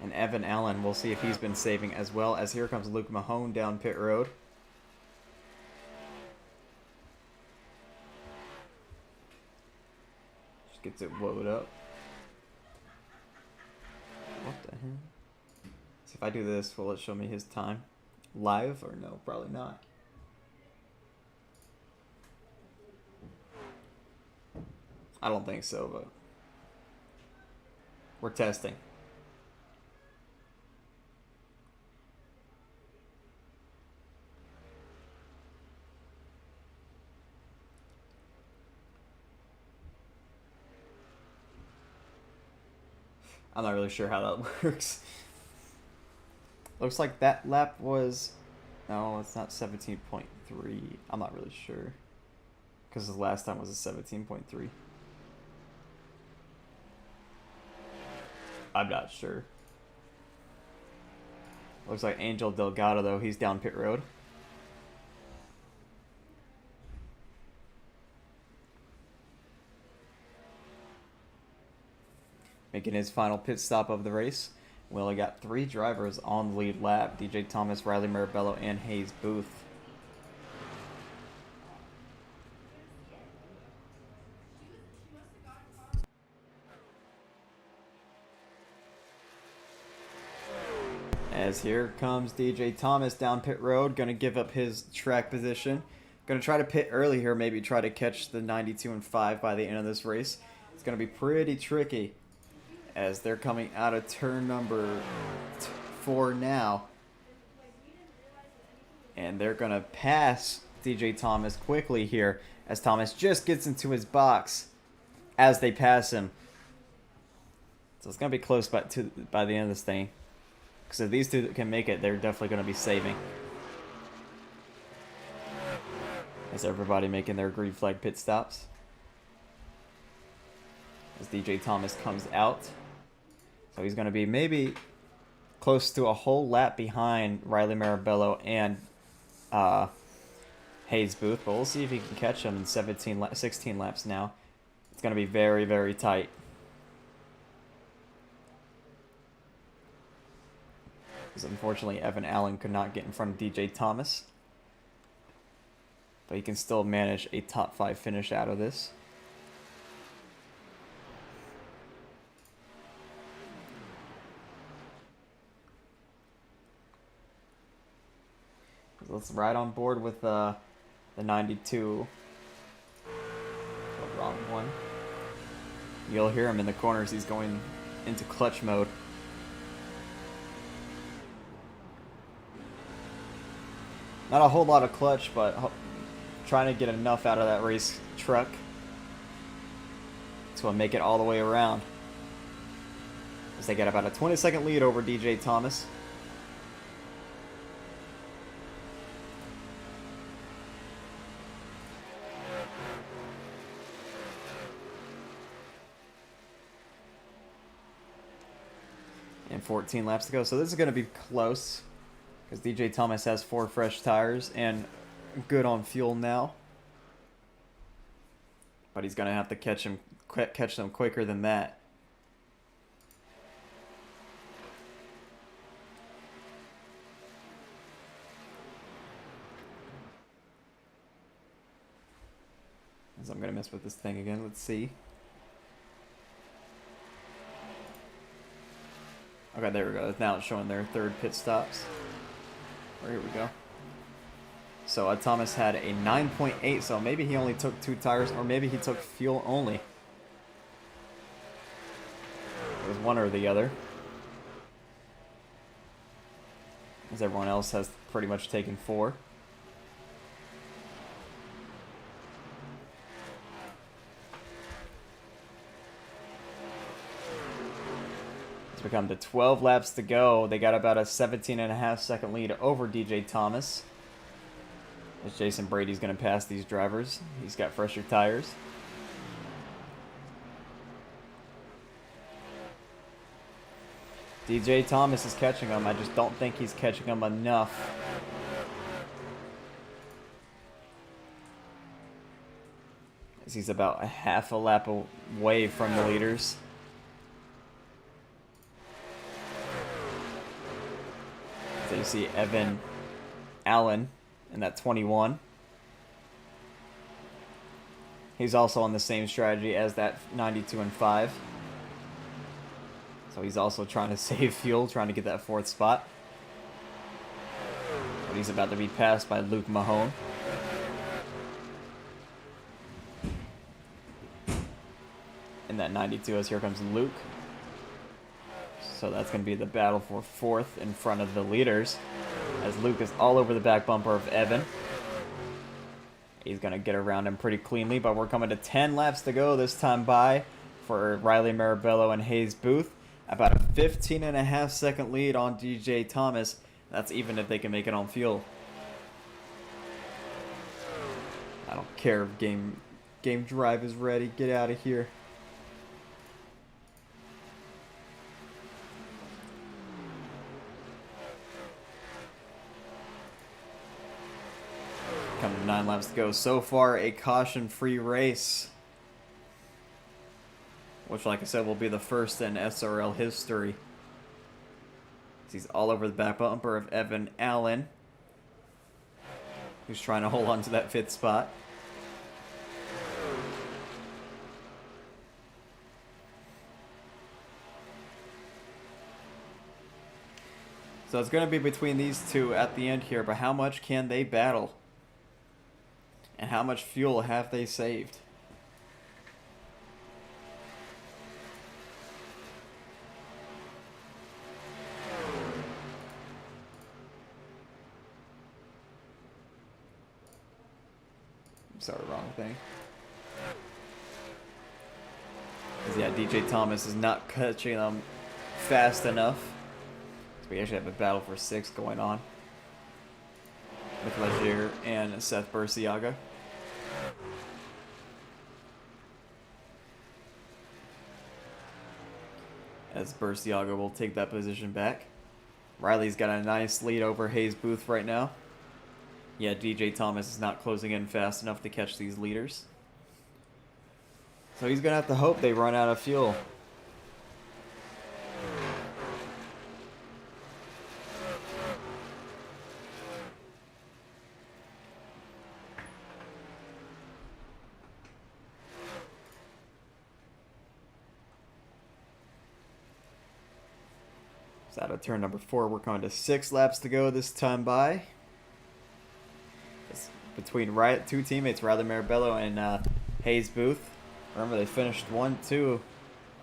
And Evan Allen, we'll see if he's been saving as well. As here comes Luke Mahone down pit road. Just gets it loaded up. What the hell? See if I do this, will it show me his time? Live or no? Probably not. I don't think so, but we're testing. I'm not really sure how that works. Looks like that lap was... No, it's not 17.3. I'm not really sure. Because the last time was a 17.3. I'm not sure. Looks like Angel Delgado, though. He's down pit road. Making his final pit stop of the race. We only got 3 drivers on the lead lap. DJ Thomas, Riley Marabello, and Hayes Booth. As here comes DJ Thomas down pit road. Going to give up his track position. Going to try to pit early here. Maybe try to catch the 92 and 5 by the end of this race. It's going to be pretty tricky, as they're coming out of turn number 4 now. And they're going to pass DJ Thomas quickly here, as Thomas just gets into his box as they pass him. So it's going to be close by the end of this thing. Because if these two can make it, they're definitely going to be saving. As everybody making their green flag pit stops. As DJ Thomas comes out. So he's going to be maybe close to a whole lap behind Riley Marabello and Hayes Booth. But we'll see if he can catch him in 16 laps now. It's going to be very, very tight. Because unfortunately, Evan Allen could not get in front of DJ Thomas. But he can still manage a top 5 finish out of this. Let's ride on board with the 92. Oh, wrong one. You'll hear him in the corners. He's going into clutch mode. Not a whole lot of clutch, but trying to get enough out of that race truck to make it all the way around. As they get about a 20-second lead over DJ Thomas. And 14 laps to go. So this is going to be close, because DJ Thomas has 4 fresh tires and good on fuel now. But he's going to have to catch them quicker than that. So I'm going to mess with this thing again. Let's see. Okay, there we go. Now it's showing their 3rd pit stops. Here we go. So Thomas had a 9.8, so maybe he only took 2 tires, or maybe he took fuel only. It was one or the other. As everyone else has pretty much taken 4. Come to 12 laps to go. They got about a 17.5 second lead over DJ Thomas. As Jason Brady's going to pass these drivers. He's got fresher tires. DJ Thomas is catching him. I just don't think he's catching him enough. As he's about a half a lap away from the leaders. So you see Evan Allen in that 21. He's also on the same strategy as that 92 and 5. So he's also trying to save fuel, trying to get that 4th spot. But he's about to be passed by Luke Mahone. In that 92, as here comes Luke. So that's going to be the battle for 4th in front of the leaders, as Luke is all over the back bumper of Evan. He's going to get around him pretty cleanly, but we're coming to 10 laps to go this time by for Riley Marabello and Hayes Booth. About a 15.5-second lead on DJ Thomas. That's even if they can make it on fuel. I don't care if game drive is ready. Get out of here. Coming to 9 laps to go. So far, a caution-free race, which, like I said, will be the first in SRL history. He's all over the back bumper of Evan Allen, who's trying to hold on to that 5th spot. So it's going to be between these two at the end here, but how much can they battle? And how much fuel have they saved? Sorry, wrong thing. Yeah, DJ Thomas is not catching them fast enough. So we actually have a battle for 6 going on with Leger and Seth Burciaga. As Burciaga will take that position back. Riley's got a nice lead over Hayes Booth right now. Yeah, DJ Thomas is not closing in fast enough to catch these leaders. So he's going to have to hope they run out of fuel. So out of turn number 4, we're going to 6 laps to go this time by. It's between two teammates, Riley Marabello and Hayes Booth. Remember, they finished 1-2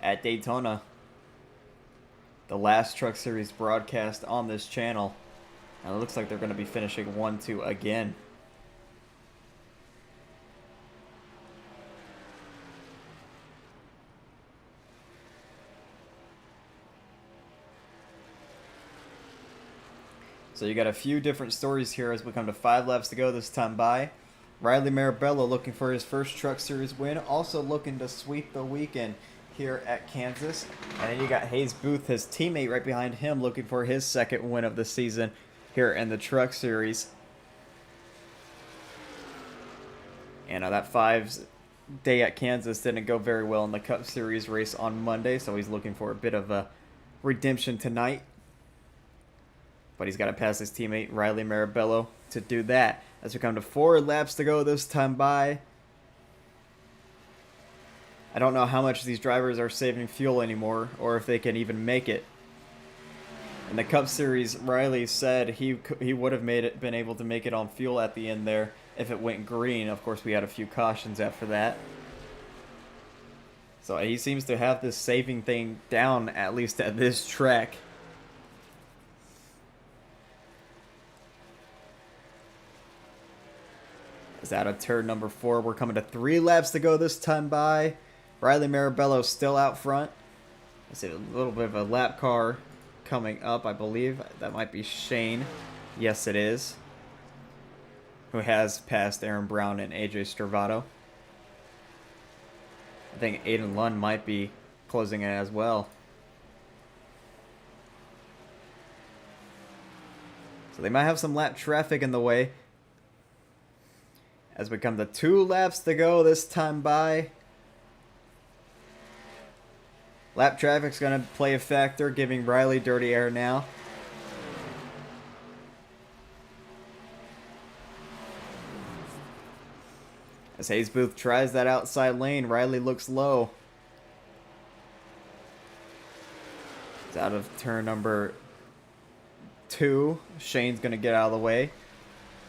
at Daytona, the last Truck Series broadcast on this channel. And it looks like they're going to be finishing 1-2 again. So you got a few different stories here as we come to 5 laps to go this time by. Riley Marabello looking for his first Truck Series win, also looking to sweep the weekend here at Kansas. And then you got Hayes Booth, his teammate right behind him, looking for his second win of the season here in the Truck Series. And that 5's day at Kansas didn't go very well in the Cup Series race on Monday, so he's looking for a bit of a redemption tonight. But he's got to pass his teammate Riley Marabello to do that. As we come to 4 laps to go this time by. I don't know how much these drivers are saving fuel anymore, or if they can even make it. In the Cup Series, Riley said he would have been able to make it on fuel at the end there if it went green. Of course, we had a few cautions after that. So he seems to have this saving thing down, at least at this track. As out of turn number 4, we're coming to 3 laps to go this time by. Riley Marabello still out front. I see a little bit of a lap car coming up, I believe. That might be Shane. Yes, it is. Who has passed Aaron Brown and AJ Stravado. I think Aiden Lund might be closing it as well. So they might have some lap traffic in the way. As we come to 2 laps to go this time by. Lap traffic's going to play a factor, giving Riley dirty air now. As Hayes Booth tries that outside lane, Riley looks low. It's out of turn number 2. Shane's going to get out of the way.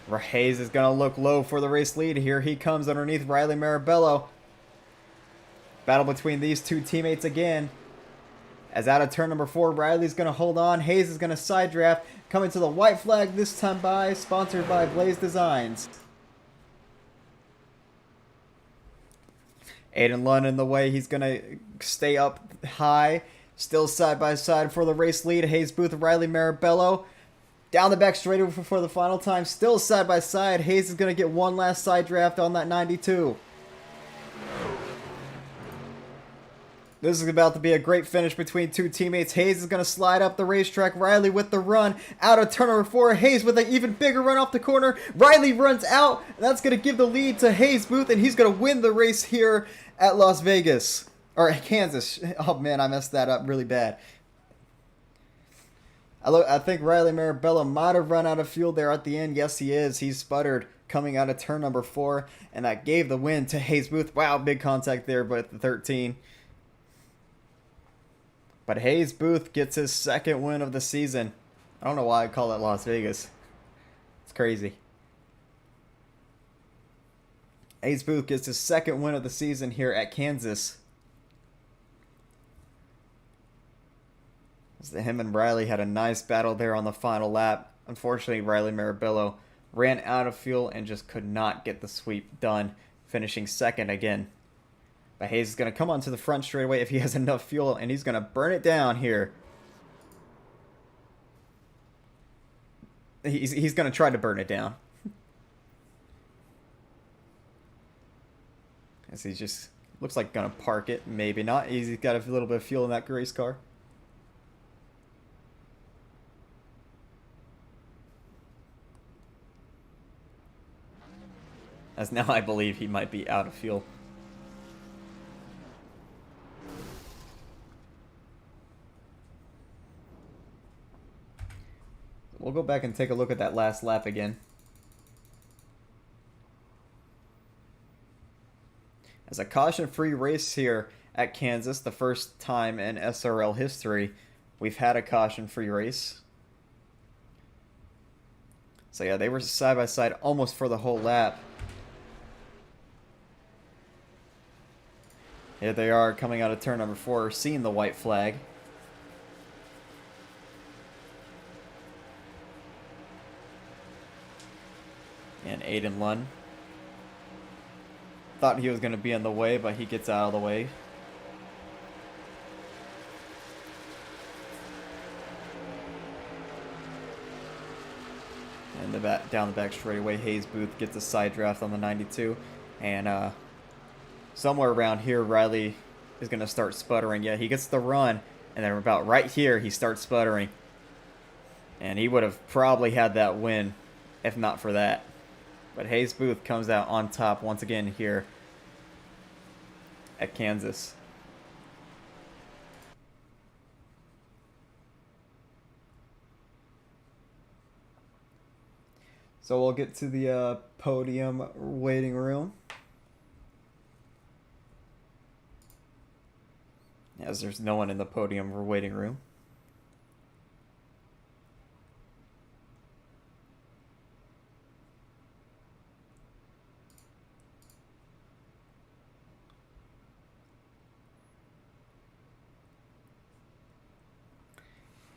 Hayes is going to look low for the race lead. Here he comes underneath Riley Marabello. Battle between these two teammates again. As out of turn number 4, Riley's going to hold on. Hayes is going to side draft. Coming to the white flag this time by, sponsored by Blaze Designs. Aiden Lund in the way. He's going to stay up high. Still side by side for the race lead. Hayes Booth, Riley Marabello. Down the back straight for the final time. Still side by side. Hayes is going to get one last side draft on that 92. This is about to be a great finish between two teammates. Hayes is going to slide up the racetrack. Riley with the run out of turn number 4. Hayes with an even bigger run off the corner. Riley runs out. And that's going to give the lead to Hayes Booth, and he's going to win the race here at Las Vegas. Or Kansas. Oh, man, I messed that up really bad. I think Riley Marabello might have run out of fuel there at the end. Yes, he is. He sputtered coming out of turn number 4, and that gave the win to Hayes Booth. Wow, big contact there, but the 13. But Hayes Booth gets his second win of the season. I don't know why I call it Las Vegas. It's crazy. Hayes Booth gets his second win of the season here at Kansas. Him and Riley had a nice battle there on the final lap. Unfortunately, Riley Marabello ran out of fuel and just could not get the sweep done, finishing second again. But Hayes is going to come onto the front straight away if he has enough fuel, and he's going to burn it down here. He's going to try to burn it down. As he just looks like going to park it. Maybe not. He's got a little bit of fuel in that race car. As now I believe he might be out of fuel. We'll go back and take a look at that last lap again. As a caution-free race here at Kansas, the first time in SRL history we've had a caution-free race. So yeah, they were side by side almost for the whole lap. Here they are coming out of turn number 4, seeing the white flag. And Aiden Lund thought he was going to be in the way, but he gets out of the way. And down the back straightaway, Hayes Booth gets a side draft on the 92. And somewhere around here, Riley is going to start sputtering. Yeah, he gets the run, and then about right here, he starts sputtering. And he would have probably had that win if not for that. But Hayes Booth comes out on top once again here at Kansas. So we'll get to the podium waiting room. As there's no one in the podium waiting room.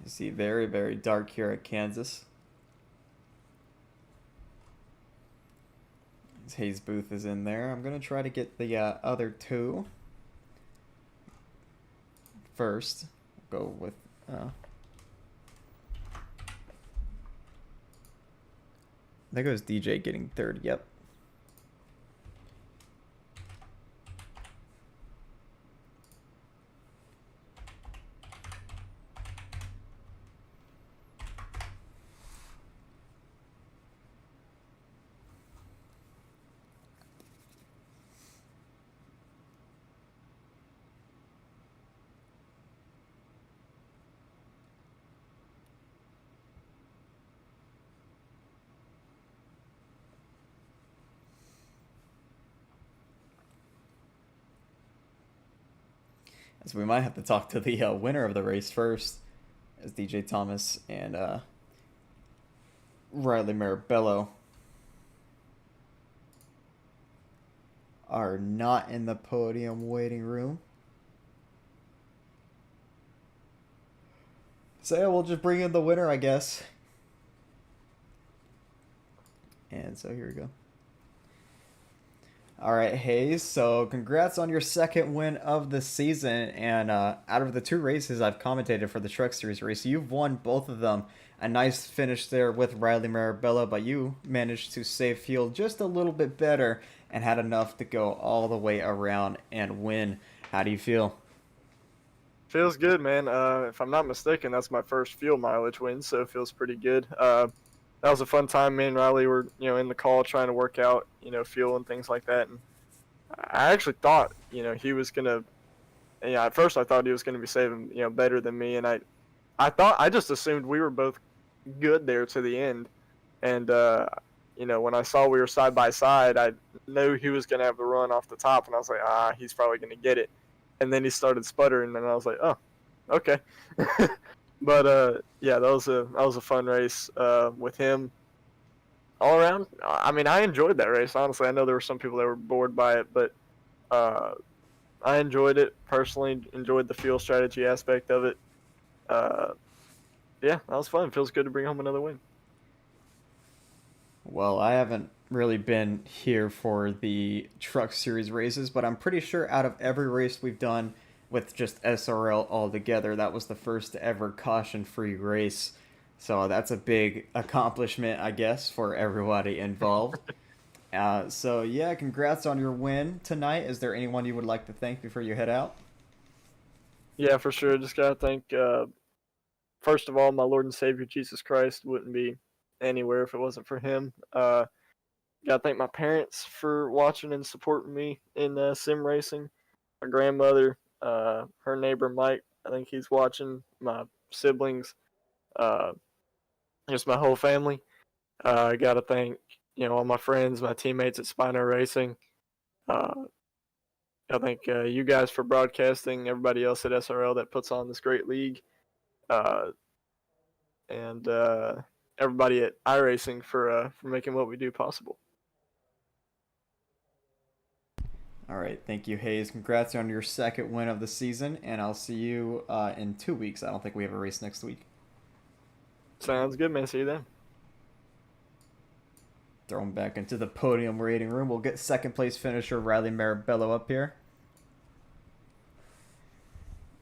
You see very, very dark here at Kansas. Hayes Booth is in there. I'm going to try to get the other two first. Go with... there goes DJ getting third. Yep. So we might have to talk to the winner of the race first, as DJ Thomas and Riley Marabello are not in the podium waiting room. So yeah, we'll just bring in the winner, I guess. And so here we go. All right, Hayes. So, congrats on your second win of the season. And out of the two races I've commentated for the Truck Series race, you've won both of them. A nice finish there with Riley Marabella, but you managed to save fuel just a little bit better and had enough to go all the way around and win. How do you feel? Feels good, man. If I'm not mistaken, that's my first fuel mileage win, so it feels pretty good. That was a fun time. Me and Riley were, in the call trying to work out, fuel and things like that. And I actually thought, he was gonna. Yeah, at first I thought he was gonna be saving, better than me, and I just assumed we were both good there to the end. And when I saw we were side by side, I knew he was gonna have the run off the top, and I was like, he's probably gonna get it. And then he started sputtering, and I was like, oh, okay. But yeah, that was a fun race with him all around. I mean, I enjoyed that race. Honestly, I know there were some people that were bored by it, but uh, I enjoyed it personally. Enjoyed the fuel strategy aspect of it. Uh, yeah, that was fun. Feels good to bring home another win. Well, I haven't really been here for the Truck Series races, but I'm pretty sure out of every race we've done with just SRL altogether, that was the first ever caution free race. So that's a big accomplishment, I guess, for everybody involved. So, yeah, congrats on your win tonight. Is there anyone you would like to thank before you head out? Yeah, for sure. Just gotta thank first of all my Lord and Savior Jesus Christ. Wouldn't be anywhere if it wasn't for him. Gotta thank my parents for watching and supporting me in sim racing. My grandmother, her neighbor Mike, I think he's watching. My siblings, uh, just my whole family. I gotta thank all my friends, my teammates at Spino Racing. Uh, I thank you guys for broadcasting. Everybody else at SRL that puts on this great league, uh, and everybody at Iracing for making what we do possible. All right, thank you, Hayes. Congrats on your second win of the season, and I'll see you in 2 weeks. I don't think we have a race next week. Sounds good, man. See you then. Throw him back into the podium rating room. We'll get second place finisher Riley Marabello up here.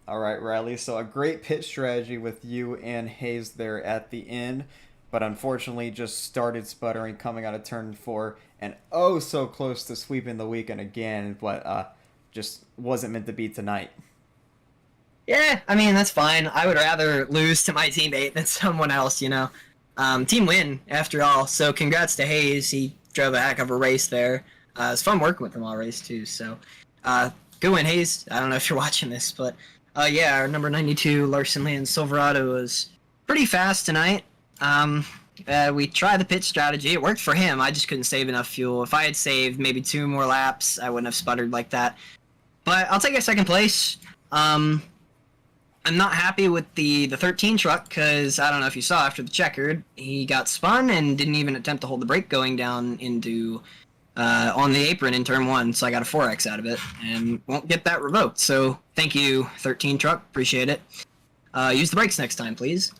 All right, Riley. So a great pit strategy with you and Hayes there at the end, but unfortunately just started sputtering coming out of turn four, and oh so close to sweeping the weekend again, but just wasn't meant to be tonight. Yeah, I mean, that's fine. I would rather lose to my teammate than someone else. Team win, after all. So congrats to Hayes. He drove a heck of a race there. It's fun working with him all race, too. So good win, Hayes. I don't know if you're watching this, but yeah, our number 92 Larson Land Silverado was pretty fast tonight. We tried the pit strategy. It worked for him. I just couldn't save enough fuel. If I had saved maybe 2 more laps, I wouldn't have sputtered like that. But I'll take a second place. I'm not happy with the 13 truck because I don't know if you saw after the checkered, he got spun and didn't even attempt to hold the brake going down into on the apron in turn 1, so I got a 4X out of it and won't get that revoked. So thank you, 13 truck, appreciate it. Use the brakes next time, please.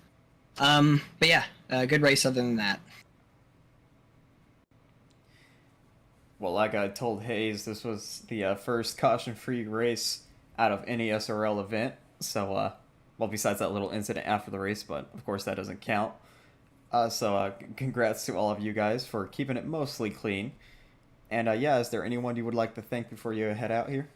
But yeah, good race other than that. Well, like I told Hayes, this was the first caution-free race out of any SRL event. So, well, besides that little incident after the race, but of course that doesn't count. So, congrats to all of you guys for keeping it mostly clean. And yeah, is there anyone you would like to thank before you head out here?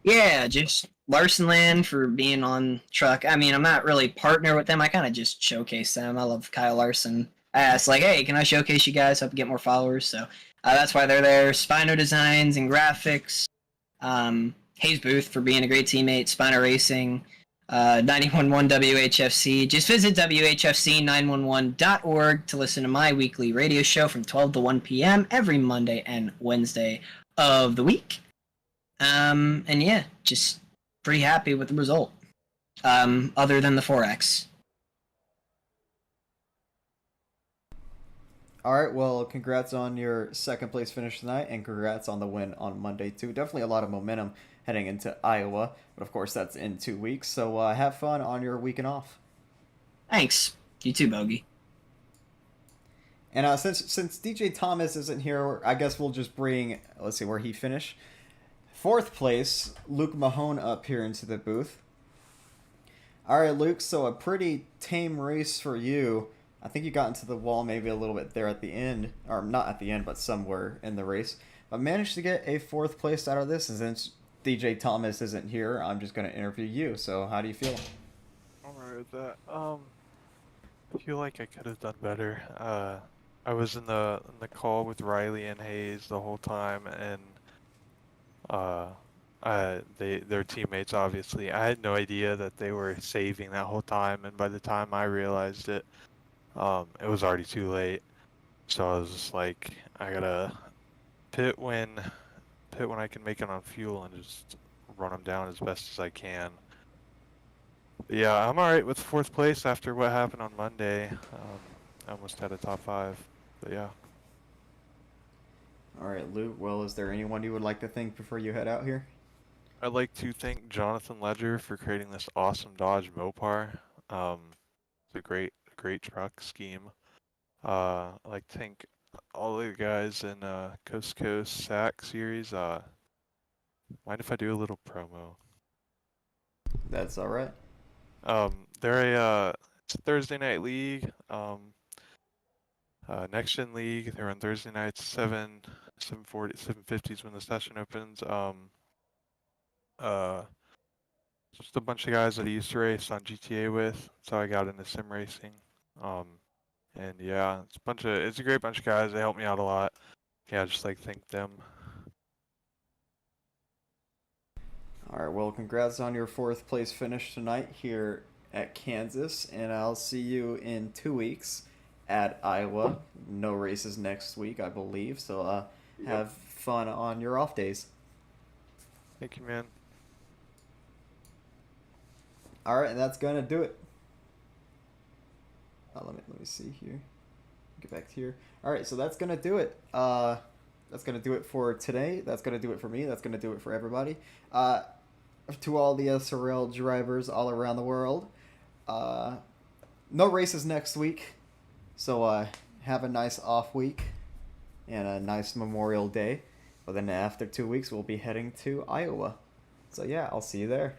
Yeah, just Larson Land for being on truck. I mean, I'm not really partner with them. I kind of just showcase them. I love Kyle Larson. I asked, like, hey, can I showcase you guys? Help get more followers. So that's why they're there. Spino Designs and Graphics. Hayes Booth for being a great teammate. Spino Racing. 911 WHFC. Just visit WHFC911.org to listen to my weekly radio show from 12 to 1 p.m. every Monday and Wednesday of the week. And yeah, just pretty happy with the result. Other than the 4X. All right, well, congrats on your second place finish tonight, and congrats on the win on Monday, too. Definitely a lot of momentum heading into Iowa, but of course that's in 2 weeks, so have fun on your weekend off. Thanks. You too, Bogey. And since DJ Thomas isn't here, I guess we'll just bring, let's see where he finished. Fourth place, Luke Mahone up here into the booth. All right, Luke. So a pretty tame race for you. I think you got into the wall maybe a little bit there at the end, or not at the end, but somewhere in the race. But managed to get a fourth place out of this. And since DJ Thomas isn't here, I'm just going to interview you. So how do you feel? I'm alright with that. I feel like I could have done better. I was in the call with Riley and Hayes the whole time, and they're teammates obviously. I had no idea that they were saving that whole time, and by the time I realized it, it was already too late. So I was just like, I gotta pit when I can make it on fuel and just run them down as best as I can. But yeah, I'm alright with fourth place after what happened on Monday. I almost had a top 5, but yeah. All right, Luke. Well, is there anyone you would like to thank before you head out here? I'd like to thank Jonathan Ledger for creating this awesome Dodge Mopar. It's a great truck scheme. I'd like to thank all the guys in Coast to Coast SAC series. Mind if I do a little promo? That's all right. They're it's a Thursday night league. Next Gen League. They're on Thursday nights, 7:40, 7:50 when the session opens. Just a bunch of guys that I used to race on GTA with, so I got into sim racing. And yeah, it's a great bunch of guys. They helped me out a lot. Yeah, just like thank them. All right. Well, congrats on your fourth place finish tonight here at Kansas, and I'll see you in 2 weeks at Iowa. No races next week, I believe. So have fun on your off days. Thank you, man. All right, and that's gonna do it. Let me see here. Get back to here. All right, so that's gonna do it. That's gonna do it for today. That's gonna do it for me. That's gonna do it for everybody. To all the SRL drivers all around the world. No races next week, so have a nice off week and a nice Memorial Day. But then after 2 weeks, we'll be heading to Iowa. So yeah, I'll see you there.